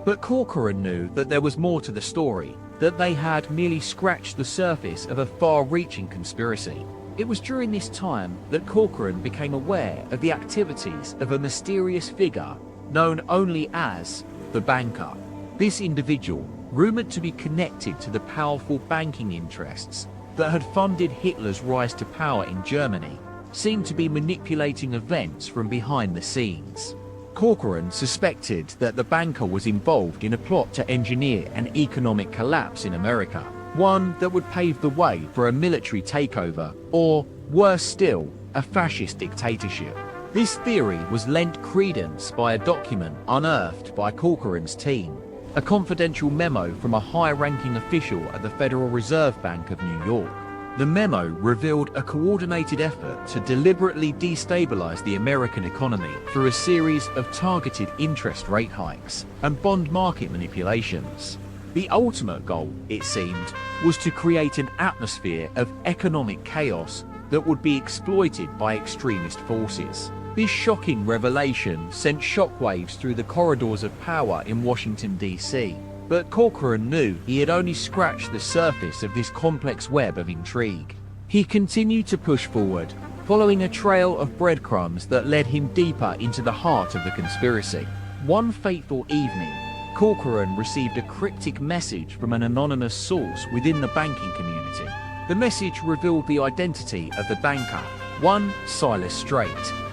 A: But Corcoran knew that there was more to the story, that they had merely scratched the surface of a far-reaching conspiracy. It was during this time that Corcoran became aware of the activities of a mysterious figure known only as the Banker. This individual, rumored to be connected to the powerful banking interests that had funded Hitler's rise to power in Germany, seemed to be manipulating events from behind the scenes. Corcoran suspected that the Banker was involved in a plot to engineer an economic collapse in America, one that would pave the way for a military takeover or, worse still, a fascist dictatorship. This theory was lent credence by a document unearthed by Corcoran's team, a confidential memo from a high-ranking official at the Federal Reserve Bank of New York. The memo revealed a coordinated effort to deliberately destabilize the American economy through a series of targeted interest rate hikes and bond market manipulations. The ultimate goal, it seemed, was to create an atmosphere of economic chaos that would be exploited by extremist forces. This shocking revelation sent shockwaves through the corridors of power in Washington, D.C., but Corcoran knew he had only scratched the surface of this complex web of intrigue. He continued to push forward, following a trail of breadcrumbs that led him deeper into the heart of the conspiracy. One fateful evening, Corcoran received a cryptic message from an anonymous source within the banking community. The message revealed the identity of the banker, one Silas Strait,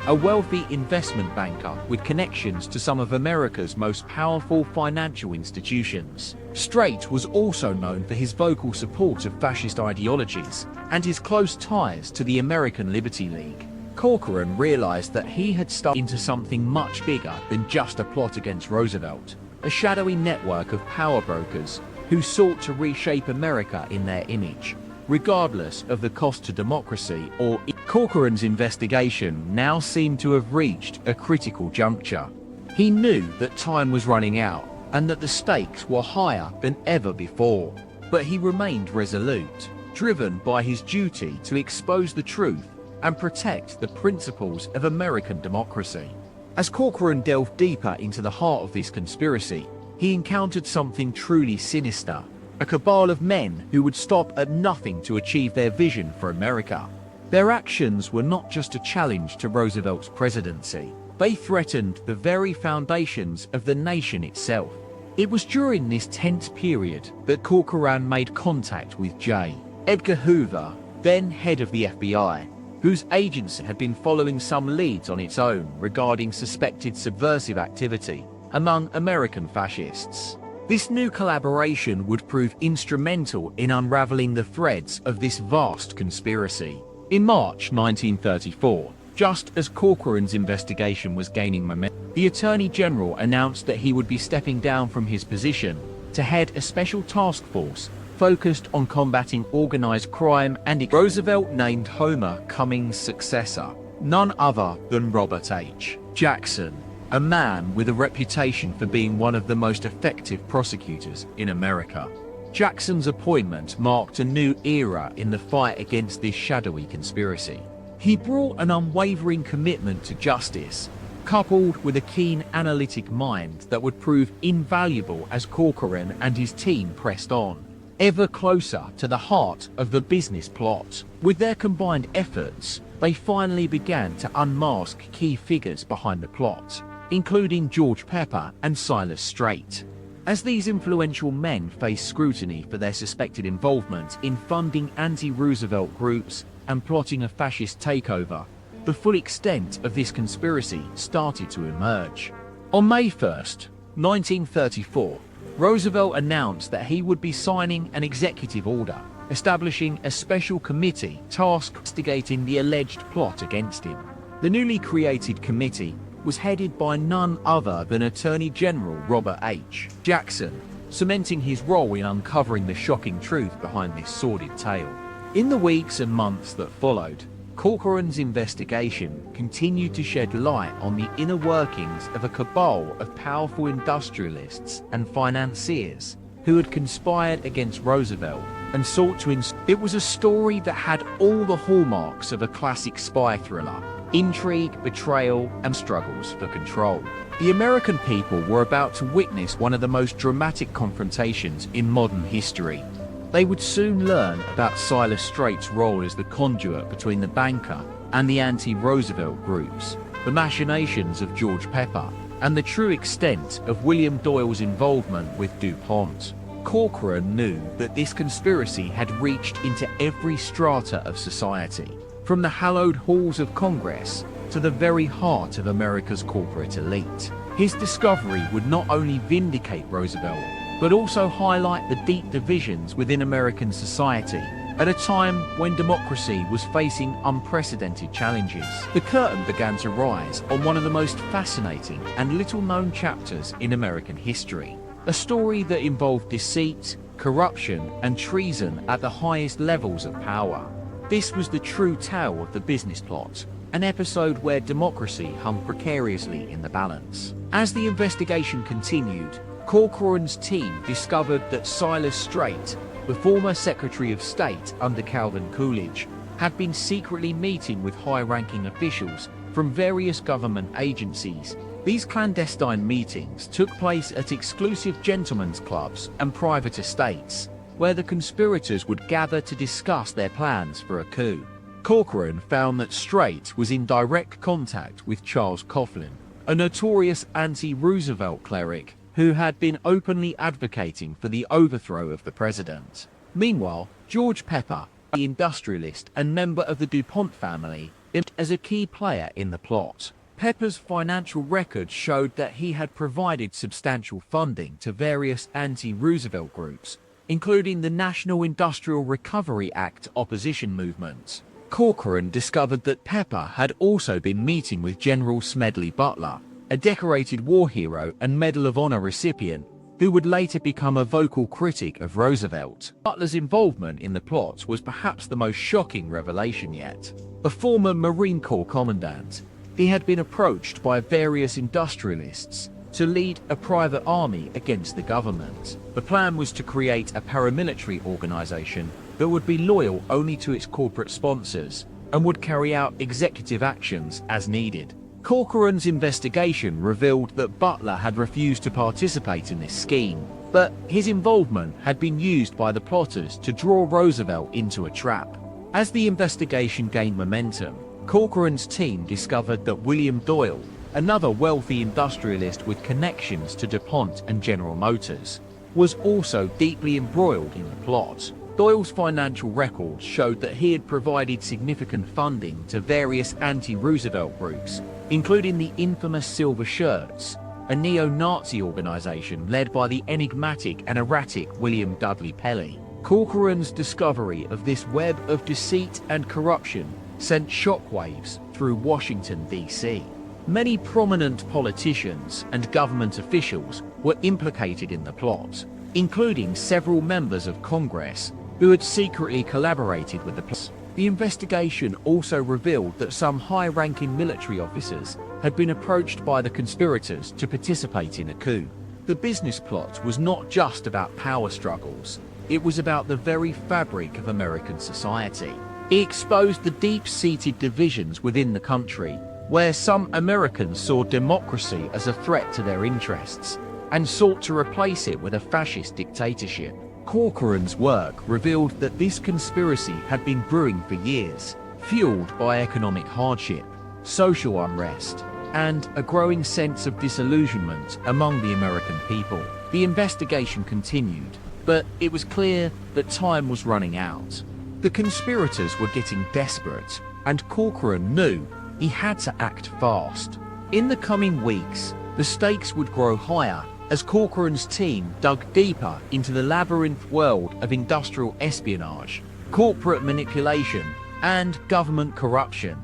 A: a wealthy investment banker with connections to some of America's most powerful financial institutions. Strait was also known for his vocal support of fascist ideologies and his close ties to the American Liberty League. Corcoran realized that he had stumbled into something much bigger than just a plot against Roosevelt, a shadowy network of power brokers who sought to reshape America in their image, regardless of the cost to democracy or... Corcoran's investigation now seemed to have reached a critical juncture. He knew that time was running out and that the stakes were higher than ever before, but he remained resolute, driven by his duty to expose the truth and protect the principles of American democracy. As Corcoran delved deeper into the heart of this conspiracy, he encountered something truly sinister, a cabal of men who would stop at nothing to achieve their vision for America. Their actions were not just a challenge to Roosevelt's presidency. They threatened the very foundations of the nation itself. It was during this tense period that Corcoran made contact with J. Edgar Hoover, then head of the FBI, whose agency had been following some leads on its own regarding suspected subversive activity among American fascists. This new collaboration would prove instrumental in unraveling the threads of this vast conspiracy. In March 1934, just as Corcoran's investigation was gaining momentum, the Attorney General announced that he would be stepping down from his position to head a special task force focused on combating organized crime, and Roosevelt named Homer Cummings' successor, none other than Robert H. Jackson, a man with a reputation for being one of the most effective prosecutors in America. Jackson's appointment marked a new era in the fight against this shadowy conspiracy. He brought an unwavering commitment to justice, coupled with a keen analytic mind that would prove invaluable as Corcoran and his team pressed on, ever closer to the heart of the business plot. With their combined efforts, they finally began to unmask key figures behind the plot, including George Pepper and Silas Strait. As these influential men faced scrutiny for their suspected involvement in funding anti-Roosevelt groups and plotting a fascist takeover, the full extent of this conspiracy started to emerge. On May 1st, 1934, Roosevelt announced that he would be signing an executive order establishing a special committee tasked with investigating the alleged plot against him. The newly created committee was headed by none other than Attorney General Robert H. Jackson, cementing his role in uncovering the shocking truth behind this sordid tale. In the weeks and months that followed, Corcoran's investigation continued to shed light on the inner workings of a cabal of powerful industrialists and financiers who had conspired against Roosevelt and sought to It was a story that had all the hallmarks of a classic spy thriller: intrigue, betrayal, and struggles for control. The American people were about to witness one of the most dramatic confrontations in modern history. They would soon learn about Silas Strait's role as the conduit between the banker and the anti-Roosevelt groups, the machinations of George Pepper, and the true extent of William Doyle's involvement with DuPont. Corcoran knew that this conspiracy had reached into every strata of society, from the hallowed halls of Congress to the very heart of America's corporate elite. His discovery would not only vindicate Roosevelt, but also highlight the deep divisions within American society at a time when democracy was facing unprecedented challenges. The curtain began to rise on one of the most fascinating and little-known chapters in American history, a story that involved deceit, corruption, and treason at the highest levels of power. This was the true tale of the business plot, an episode where democracy hung precariously in the balance. As the investigation continued, Corcoran's team discovered that Silas Strait, the former Secretary of State under Calvin Coolidge, had been secretly meeting with high-ranking officials from various government agencies. These clandestine meetings took place at exclusive gentlemen's clubs and private estates, where the conspirators would gather to discuss their plans for a coup. Corcoran found that Strait was in direct contact with Charles Coughlin, a notorious anti-Roosevelt cleric who had been openly advocating for the overthrow of the president. Meanwhile, George Pepper, the industrialist and member of the DuPont family, emerged as a key player in the plot. Pepper's financial records showed that he had provided substantial funding to various anti-Roosevelt groups, including the National Industrial Recovery Act opposition movement. Corcoran discovered that Pepper had also been meeting with General Smedley Butler, a decorated war hero and Medal of Honor recipient, who would later become a vocal critic of Roosevelt. Butler's involvement in the plot was perhaps the most shocking revelation yet. A former Marine Corps commandant, he had been approached by various industrialists to lead a private army against the government. The plan was to create a paramilitary organization that would be loyal only to its corporate sponsors and would carry out executive actions as needed. Corcoran's investigation revealed that Butler had refused to participate in this scheme, but his involvement had been used by the plotters to draw Roosevelt into a trap. As the investigation gained momentum, Corcoran's team discovered that William Doyle, another wealthy industrialist with connections to DuPont and General Motors, was also deeply embroiled in the plot. Doyle's financial records showed that he had provided significant funding to various anti-Roosevelt groups, including the infamous Silver Shirts, a neo-Nazi organization led by the enigmatic and erratic William Dudley Pelley. Corcoran's discovery of this web of deceit and corruption sent shockwaves through Washington, D.C. Many prominent politicians and government officials were implicated in the plot, including several members of Congress who had secretly collaborated with the plot. The investigation also revealed that some high-ranking military officers had been approached by the conspirators to participate in a coup. The business plot was not just about power struggles, it was about the very fabric of American society. It exposed the deep-seated divisions within the country, where some Americans saw democracy as a threat to their interests and sought to replace it with a fascist dictatorship. Corcoran's work revealed that this conspiracy had been brewing for years, fueled by economic hardship, social unrest, and a growing sense of disillusionment among the American people. The investigation continued, but it was clear that time was running out. The conspirators were getting desperate, and Corcoran knew he had to act fast. In the coming weeks, the stakes would grow higher as Corcoran's team dug deeper into the labyrinth world of industrial espionage, corporate manipulation, and government corruption.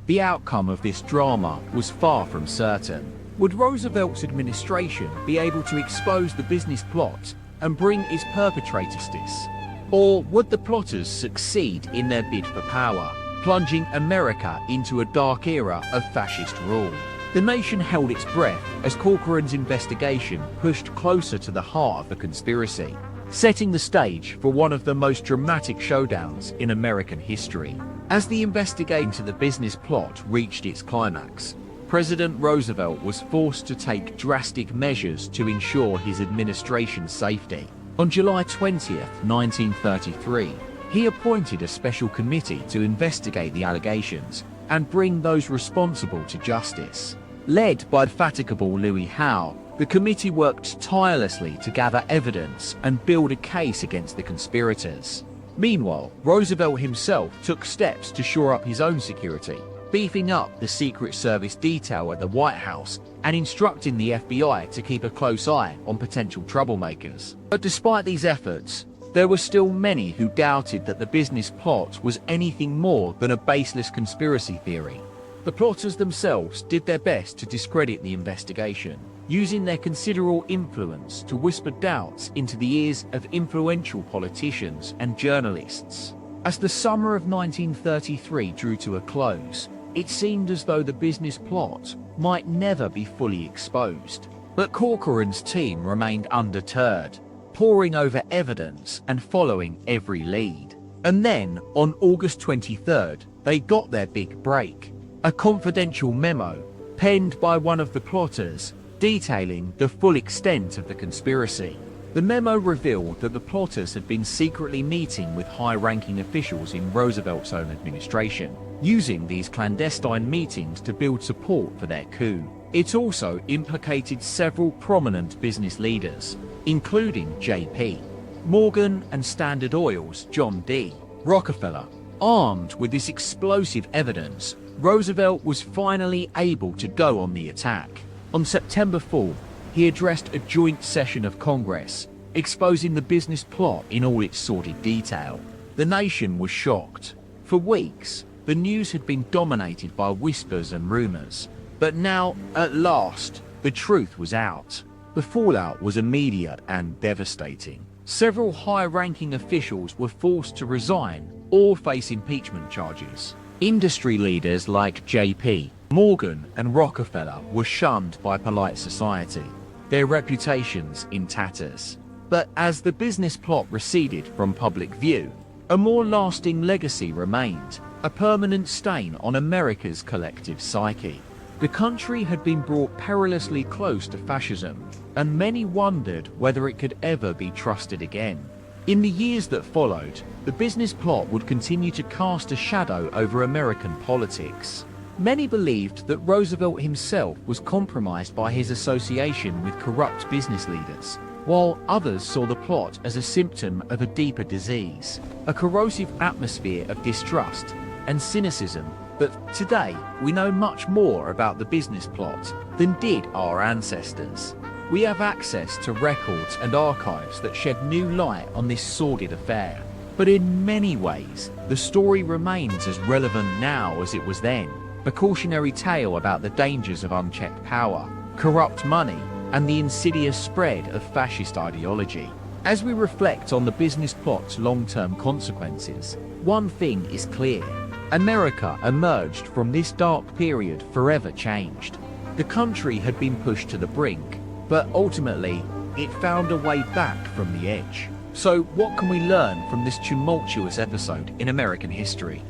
A: The outcome of this drama was far from certain. Would Roosevelt's administration be able to expose the business plot and bring its perpetrators to justice? Or would the plotters succeed in their bid for power, plunging America into a dark era of fascist rule? The nation held its breath as Corcoran's investigation pushed closer to the heart of the conspiracy, setting the stage for one of the most dramatic showdowns in American history. As the investigation into the business plot reached its climax, President Roosevelt was forced to take drastic measures to ensure his administration's safety. On July 20th, 1933, he appointed a special committee to investigate the allegations and bring those responsible to justice. Led by the indefatigable Louis Howe, the committee worked tirelessly to gather evidence and build a case against the conspirators. Meanwhile, Roosevelt himself took steps to shore up his own security, beefing up the Secret Service detail at the White House and instructing the FBI to keep a close eye on potential troublemakers. But despite these efforts, there were still many who doubted that the business plot was anything more than a baseless conspiracy theory. The plotters themselves did their best to discredit the investigation, using their considerable influence to whisper doubts into the ears of influential politicians and journalists. As the summer of 1933 drew to a close, it seemed as though the business plot might never be fully exposed. But Corcoran's team remained undeterred, poring over evidence and following every lead. And then, on August 23rd, they got their big break. A confidential memo, penned by one of the plotters, detailing the full extent of the conspiracy. The memo revealed that the plotters had been secretly meeting with high-ranking officials in Roosevelt's own administration, using these clandestine meetings to build support for their coup. It also implicated several prominent business leaders, including J.P. Morgan and Standard Oil's John D. Rockefeller. Armed with this explosive evidence, Roosevelt was finally able to go on the attack. On September 4th, he addressed a joint session of Congress, exposing the business plot in all its sordid detail. The nation was shocked. For weeks, the news had been dominated by whispers and rumors. But now, at last, the truth was out. The fallout was immediate and devastating. Several high-ranking officials were forced to resign or face impeachment charges. Industry leaders like J.P. Morgan and Rockefeller were shunned by polite society, their reputations in tatters. But as the business plot receded from public view, a more lasting legacy remained, a permanent stain on America's collective psyche. The country had been brought perilously close to fascism, and many wondered whether it could ever be trusted again. In the years that followed, the business plot would continue to cast a shadow over American politics. Many believed that Roosevelt himself was compromised by his association with corrupt business leaders, while others saw the plot as a symptom of a deeper disease, a corrosive atmosphere of distrust and cynicism. But today, we know much more about the business plot than did our ancestors. We have access to records and archives that shed new light on this sordid affair. But in many ways, the story remains as relevant now as it was then. A cautionary tale about the dangers of unchecked power, corrupt money, and the insidious spread of fascist ideology. As we reflect on the business plot's long-term consequences, one thing is clear. America emerged from this dark period forever changed. The country had been pushed to the brink, but ultimately, it found a way back from the edge. So what can we learn from this tumultuous episode in American history?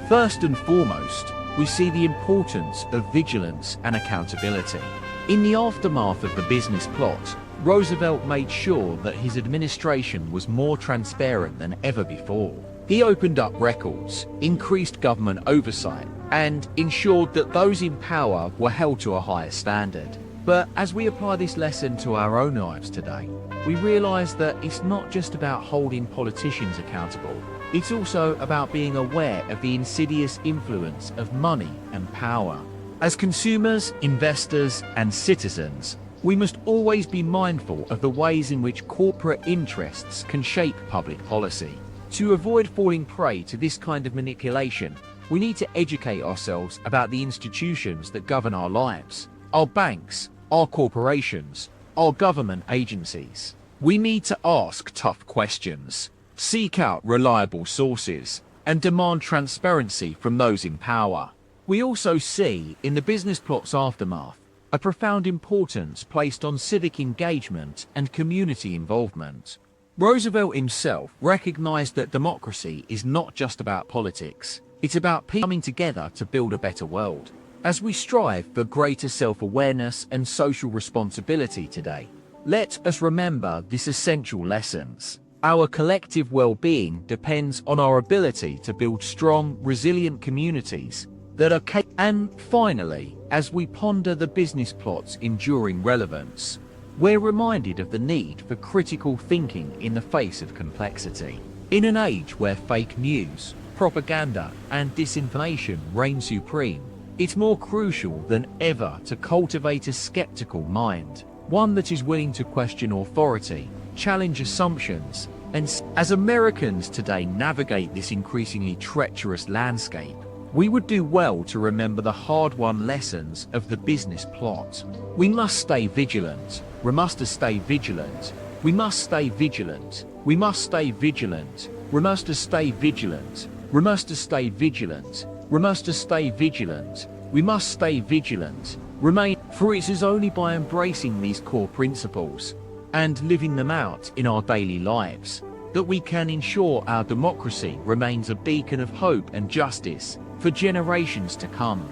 A: First and foremost, we see the importance of vigilance and accountability. In the aftermath of the business plot, Roosevelt made sure that his administration was more transparent than ever before. He opened up records, increased government oversight, and ensured that those in power were held to a higher standard. But as we apply this lesson to our own lives today, we realize that it's not just about holding politicians accountable. It's also about being aware of the insidious influence of money and power. As consumers, investors, and citizens, we must always be mindful of the ways in which corporate interests can shape public policy. To avoid falling prey to this kind of manipulation, we need to educate ourselves about the institutions that govern our lives, our banks, our corporations, our government agencies. We need to ask tough questions, seek out reliable sources, and demand transparency from those in power. We also see, in the business plot's aftermath, a profound importance placed on civic engagement and community involvement. Roosevelt himself recognized that democracy is not just about politics, it's about people coming together to build a better world. As we strive for greater self-awareness and social responsibility today, let us remember these essential lessons. Our collective well-being depends on our ability to build strong, resilient communities that are capable. And finally, as we ponder the business plot's enduring relevance, we're reminded of the need for critical thinking in the face of complexity. In an age where fake news, propaganda, and disinformation reign supreme, it's more crucial than ever to cultivate a skeptical mind, one that is willing to question authority, challenge assumptions, and as Americans today navigate this increasingly treacherous landscape, we would do well to remember the hard-won lessons of the business plot. We must stay vigilant. We must stay vigilant. We must stay vigilant. We must stay vigilant. We must stay vigilant. We must stay vigilant. We must stay vigilant. We must stay vigilant. Remain, for it is only by embracing these core principles and living them out in our daily lives that we can ensure our democracy remains a beacon of hope and justice for generations to come.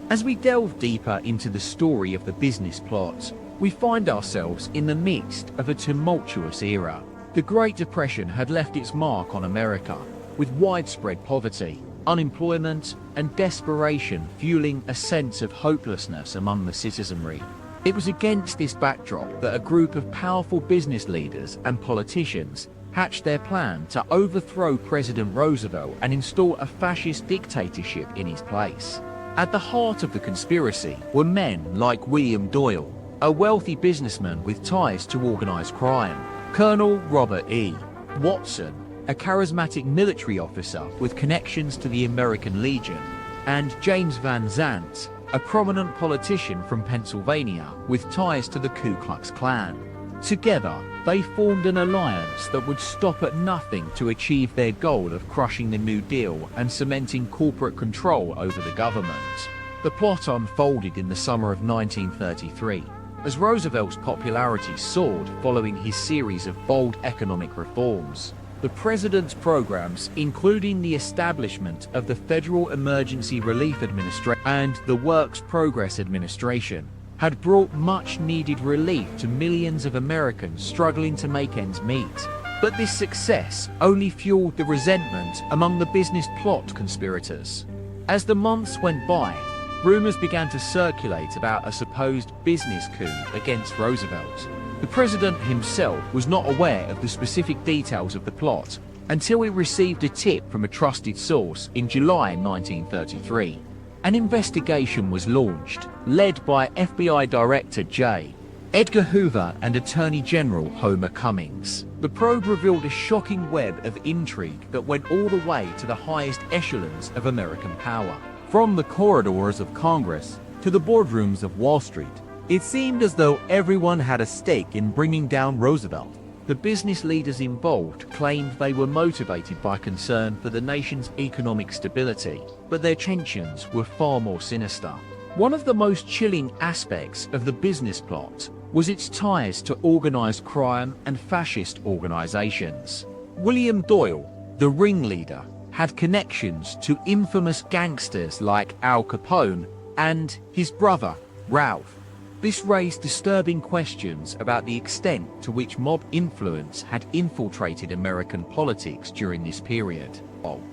A: As we delve deeper into the story of the business plot, we find ourselves in the midst of a tumultuous era. The Great Depression had left its mark on America, with widespread poverty, unemployment, and desperation fueling a sense of hopelessness among the citizenry. It was against this backdrop that a group of powerful business leaders and politicians hatched their plan to overthrow President Roosevelt and install a fascist dictatorship in his place. At the heart of the conspiracy were men like William Doyle, a wealthy businessman with ties to organized crime, Colonel Robert E. Watson, a charismatic military officer with connections to the American Legion, and James Van Zandt, a prominent politician from Pennsylvania with ties to the Ku Klux Klan. Together, they formed an alliance that would stop at nothing to achieve their goal of crushing the New Deal and cementing corporate control over the government. The plot unfolded in the summer of 1933, as Roosevelt's popularity soared following his series of bold economic reforms. The president's programs, including the establishment of the Federal Emergency Relief Administration and the Works Progress Administration, had brought much-needed relief to millions of Americans struggling to make ends meet. But this success only fueled the resentment among the business plot conspirators. As the months went by, rumors began to circulate about a supposed business coup against Roosevelt. The president himself was not aware of the specific details of the plot until he received a tip from a trusted source in July 1933. An investigation was launched, led by FBI Director J. Edgar Hoover and Attorney General Homer Cummings. The probe revealed a shocking web of intrigue that went all the way to the highest echelons of American power. From the corridors of Congress to the boardrooms of Wall Street, it seemed as though everyone had a stake in bringing down Roosevelt. The business leaders involved claimed they were motivated by concern for the nation's economic stability, but their tensions were far more sinister. One of the most chilling aspects of the business plot was its ties to organized crime and fascist organizations. William Doyle, the ringleader, had connections to infamous gangsters like Al Capone and his brother, Ralph. This raised disturbing questions about the extent to which mob influence had infiltrated American politics during this period.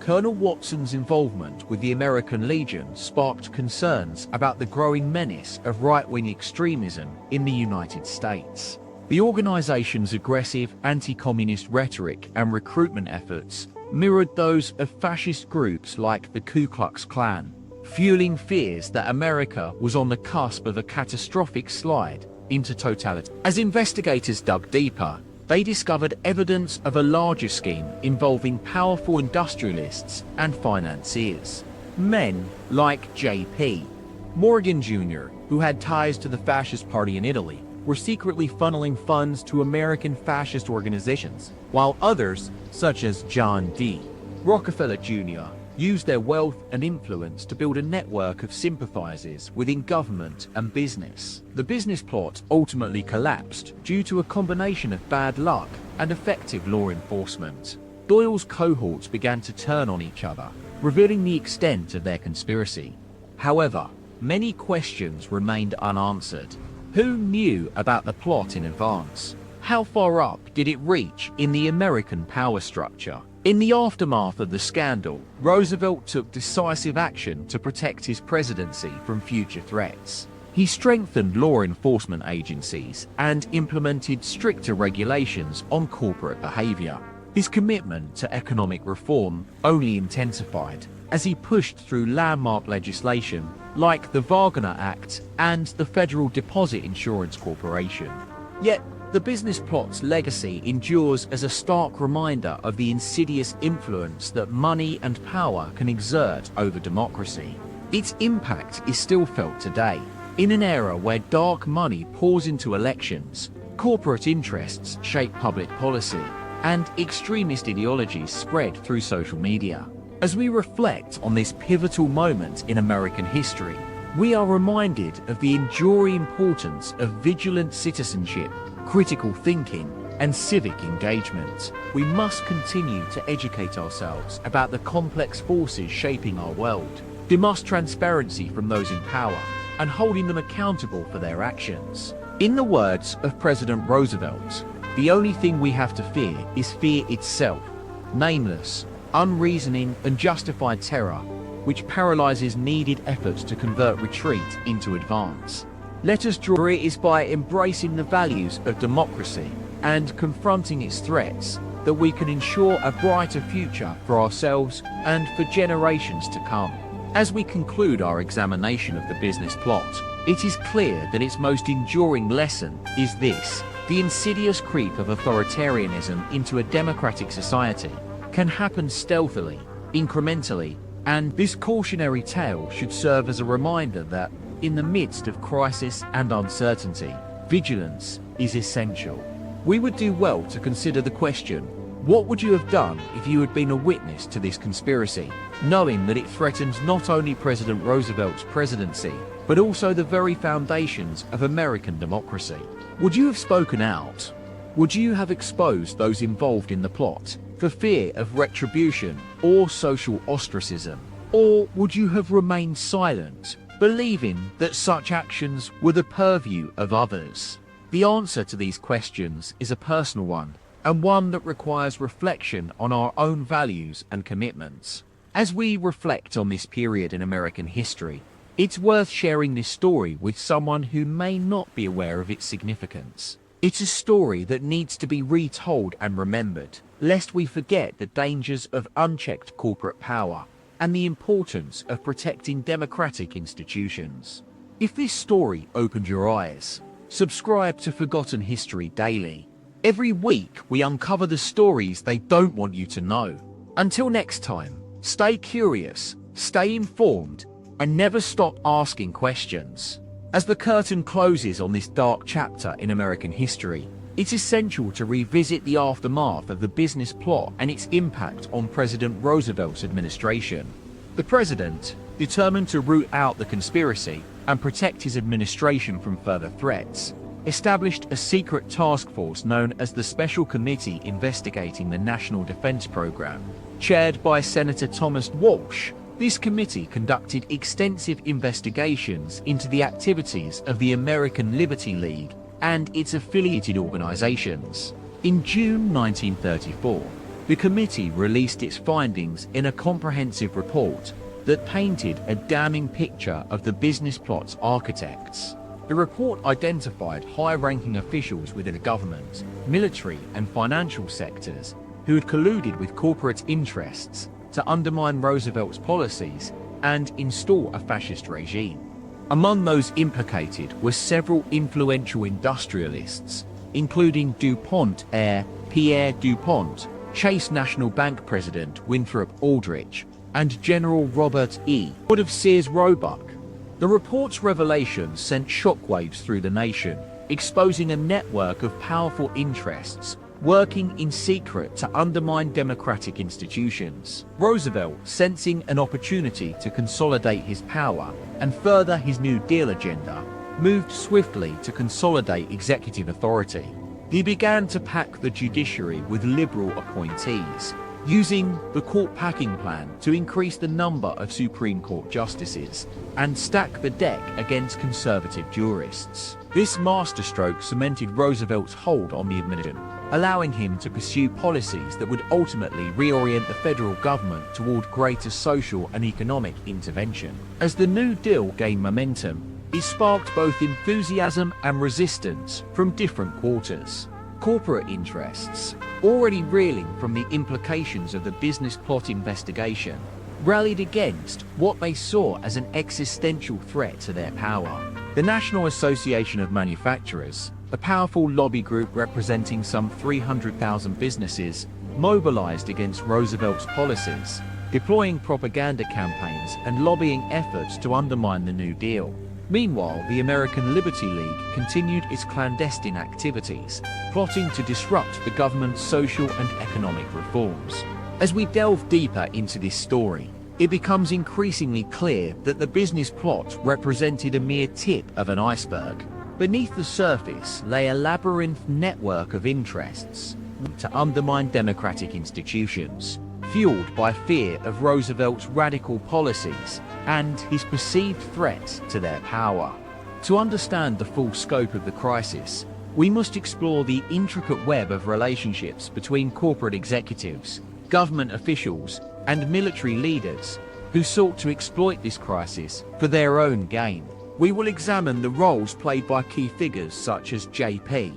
A: Colonel Watson's involvement with the American Legion sparked concerns about the growing menace of right-wing extremism in the United States. The organization's aggressive anti-communist rhetoric and recruitment efforts mirrored those of fascist groups like the Ku Klux Klan, fueling fears that America was on the cusp of a catastrophic slide into totalitarianism. As investigators dug deeper, they discovered evidence of a larger scheme involving powerful industrialists and financiers. Men like J.P. Morgan Jr., who had ties to the Fascist Party in Italy, were secretly funneling funds to American fascist organizations, while others, such as John D. Rockefeller Jr., used their wealth and influence to build a network of sympathizers within government and business. The business plot ultimately collapsed due to a combination of bad luck and effective law enforcement. Doyle's cohorts began to turn on each other, revealing the extent of their conspiracy. However, many questions remained unanswered. Who knew about the plot in advance? How far up did it reach in the American power structure? In the aftermath of the scandal, Roosevelt took decisive action to protect his presidency from future threats. He strengthened law enforcement agencies and implemented stricter regulations on corporate behavior. His commitment to economic reform only intensified as he pushed through landmark legislation like the Wagner Act and the Federal Deposit Insurance Corporation. Yet, the business plot's legacy endures as a stark reminder of the insidious influence that money and power can exert over democracy. Its impact is still felt today, in an era where dark money pours into elections, corporate interests shape public policy, and extremist ideologies spread through social media. As we reflect on this pivotal moment in American history, we are reminded of the enduring importance of vigilant citizenship, critical thinking, and civic engagement. We must continue to educate ourselves about the complex forces shaping our world, demand transparency from those in power, and holding them accountable for their actions. In the words of President Roosevelt, the only thing we have to fear is fear itself, nameless, unreasoning, and justified terror, which paralyzes needed efforts to convert retreat into advance. Let us draw it is by embracing the values of democracy and confronting its threats that we can ensure a brighter future for ourselves and for generations to come. As we conclude our examination of the business plot, it is clear that its most enduring lesson is this: the insidious creep of authoritarianism into a democratic society can happen stealthily, incrementally, and this cautionary tale should serve as a reminder that, in the midst of crisis and uncertainty, vigilance is essential. We would do well to consider the question, what would you have done if you had been a witness to this conspiracy, knowing that it threatens not only President Roosevelt's presidency, but also the very foundations of American democracy? Would you have spoken out? Would you have exposed those involved in the plot for fear of retribution or social ostracism? Or would you have remained silent, believing that such actions were the purview of others? The answer to these questions is a personal one, and one that requires reflection on our own values and commitments. As we reflect on this period in American history, it's worth sharing this story with someone who may not be aware of its significance. It's a story that needs to be retold and remembered, lest we forget the dangers of unchecked corporate power and the importance of protecting democratic institutions. If this story opened your eyes, subscribe to Forgotten History Daily. Every week we uncover the stories they don't want you to know. Until next time, stay curious, stay informed, and never stop asking questions. As the curtain closes on this dark chapter in American history, it's essential to revisit the aftermath of the business plot and its impact on President Roosevelt's administration. The president, determined to root out the conspiracy and protect his administration from further threats, established a secret task force known as the Special Committee Investigating the National Defense Program. Chaired by Senator Thomas Walsh, this committee conducted extensive investigations into the activities of the American Liberty League and its affiliated organizations. In June 1934, the committee released its findings in a comprehensive report that painted a damning picture of the business plot's architects. The report identified high-ranking officials within the government, military and financial sectors who had colluded with corporate interests to undermine Roosevelt's policies and install a fascist regime. Among those implicated were several influential industrialists, including DuPont heir Pierre DuPont, Chase National Bank President Winthrop Aldrich, and General Robert E. Wood of Sears Roebuck. The report's revelations sent shockwaves through the nation, exposing a network of powerful interests working in secret to undermine democratic institutions. Roosevelt, sensing an opportunity to consolidate his power and further his New Deal agenda, moved swiftly to consolidate executive authority. He began to pack the judiciary with liberal appointees, using the court packing plan to increase the number of Supreme Court justices and stack the deck against conservative jurists. This masterstroke cemented Roosevelt's hold on the administration, allowing him to pursue policies that would ultimately reorient the federal government toward greater social and economic intervention. As the New Deal gained momentum, it sparked both enthusiasm and resistance from different quarters. Corporate interests, already reeling from the implications of the business plot investigation, rallied against what they saw as an existential threat to their power. The National Association of Manufacturers, a powerful lobby group representing some 300,000 businesses, mobilized against Roosevelt's policies, deploying propaganda campaigns and lobbying efforts to undermine the New Deal. Meanwhile, the American Liberty League continued its clandestine activities, plotting to disrupt the government's social and economic reforms. As we delve deeper into this story, it becomes increasingly clear that the business plot represented a mere tip of an iceberg. Beneath the surface lay a labyrinth network of interests to undermine democratic institutions, fueled by fear of Roosevelt's radical policies and his perceived threat to their power. To understand the full scope of the crisis, we must explore the intricate web of relationships between corporate executives, government officials, and military leaders who sought to exploit this crisis for their own gain. We will examine the roles played by key figures such as J.P.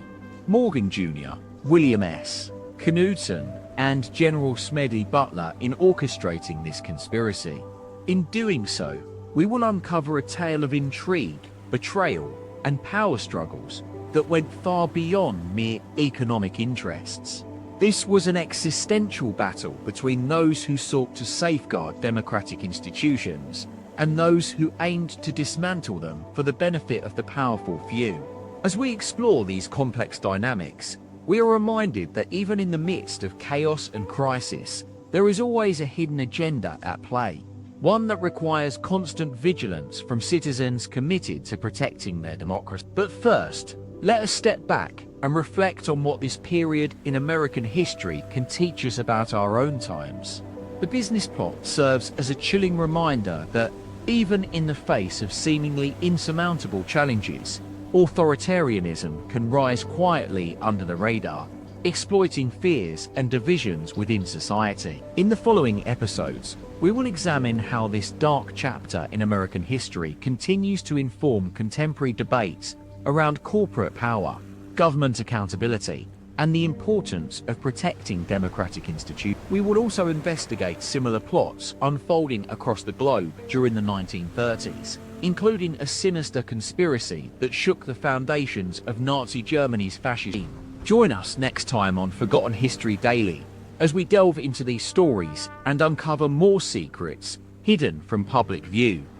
A: Morgan Jr., William S. Knudsen, and General Smedley Butler in orchestrating this conspiracy. In doing so, we will uncover a tale of intrigue, betrayal, and power struggles that went far beyond mere economic interests. This was an existential battle between those who sought to safeguard democratic institutions and those who aimed to dismantle them for the benefit of the powerful few. As we explore these complex dynamics, we are reminded that even in the midst of chaos and crisis, there is always a hidden agenda at play, one that requires constant vigilance from citizens committed to protecting their democracy. But first, let us step back and reflect on what this period in American history can teach us about our own times. The business plot serves as a chilling reminder that even in the face of seemingly insurmountable challenges, authoritarianism can rise quietly under the radar, exploiting fears and divisions within society. In the following episodes, we will examine how this dark chapter in American history continues to inform contemporary debates around corporate power, government accountability, and the importance of protecting democratic institutions. We will also investigate similar plots unfolding across the globe during the 1930s, including a sinister conspiracy that shook the foundations of Nazi Germany's fascism. Join us next time on Forgotten History Daily as we delve into these stories and uncover more secrets hidden from public view.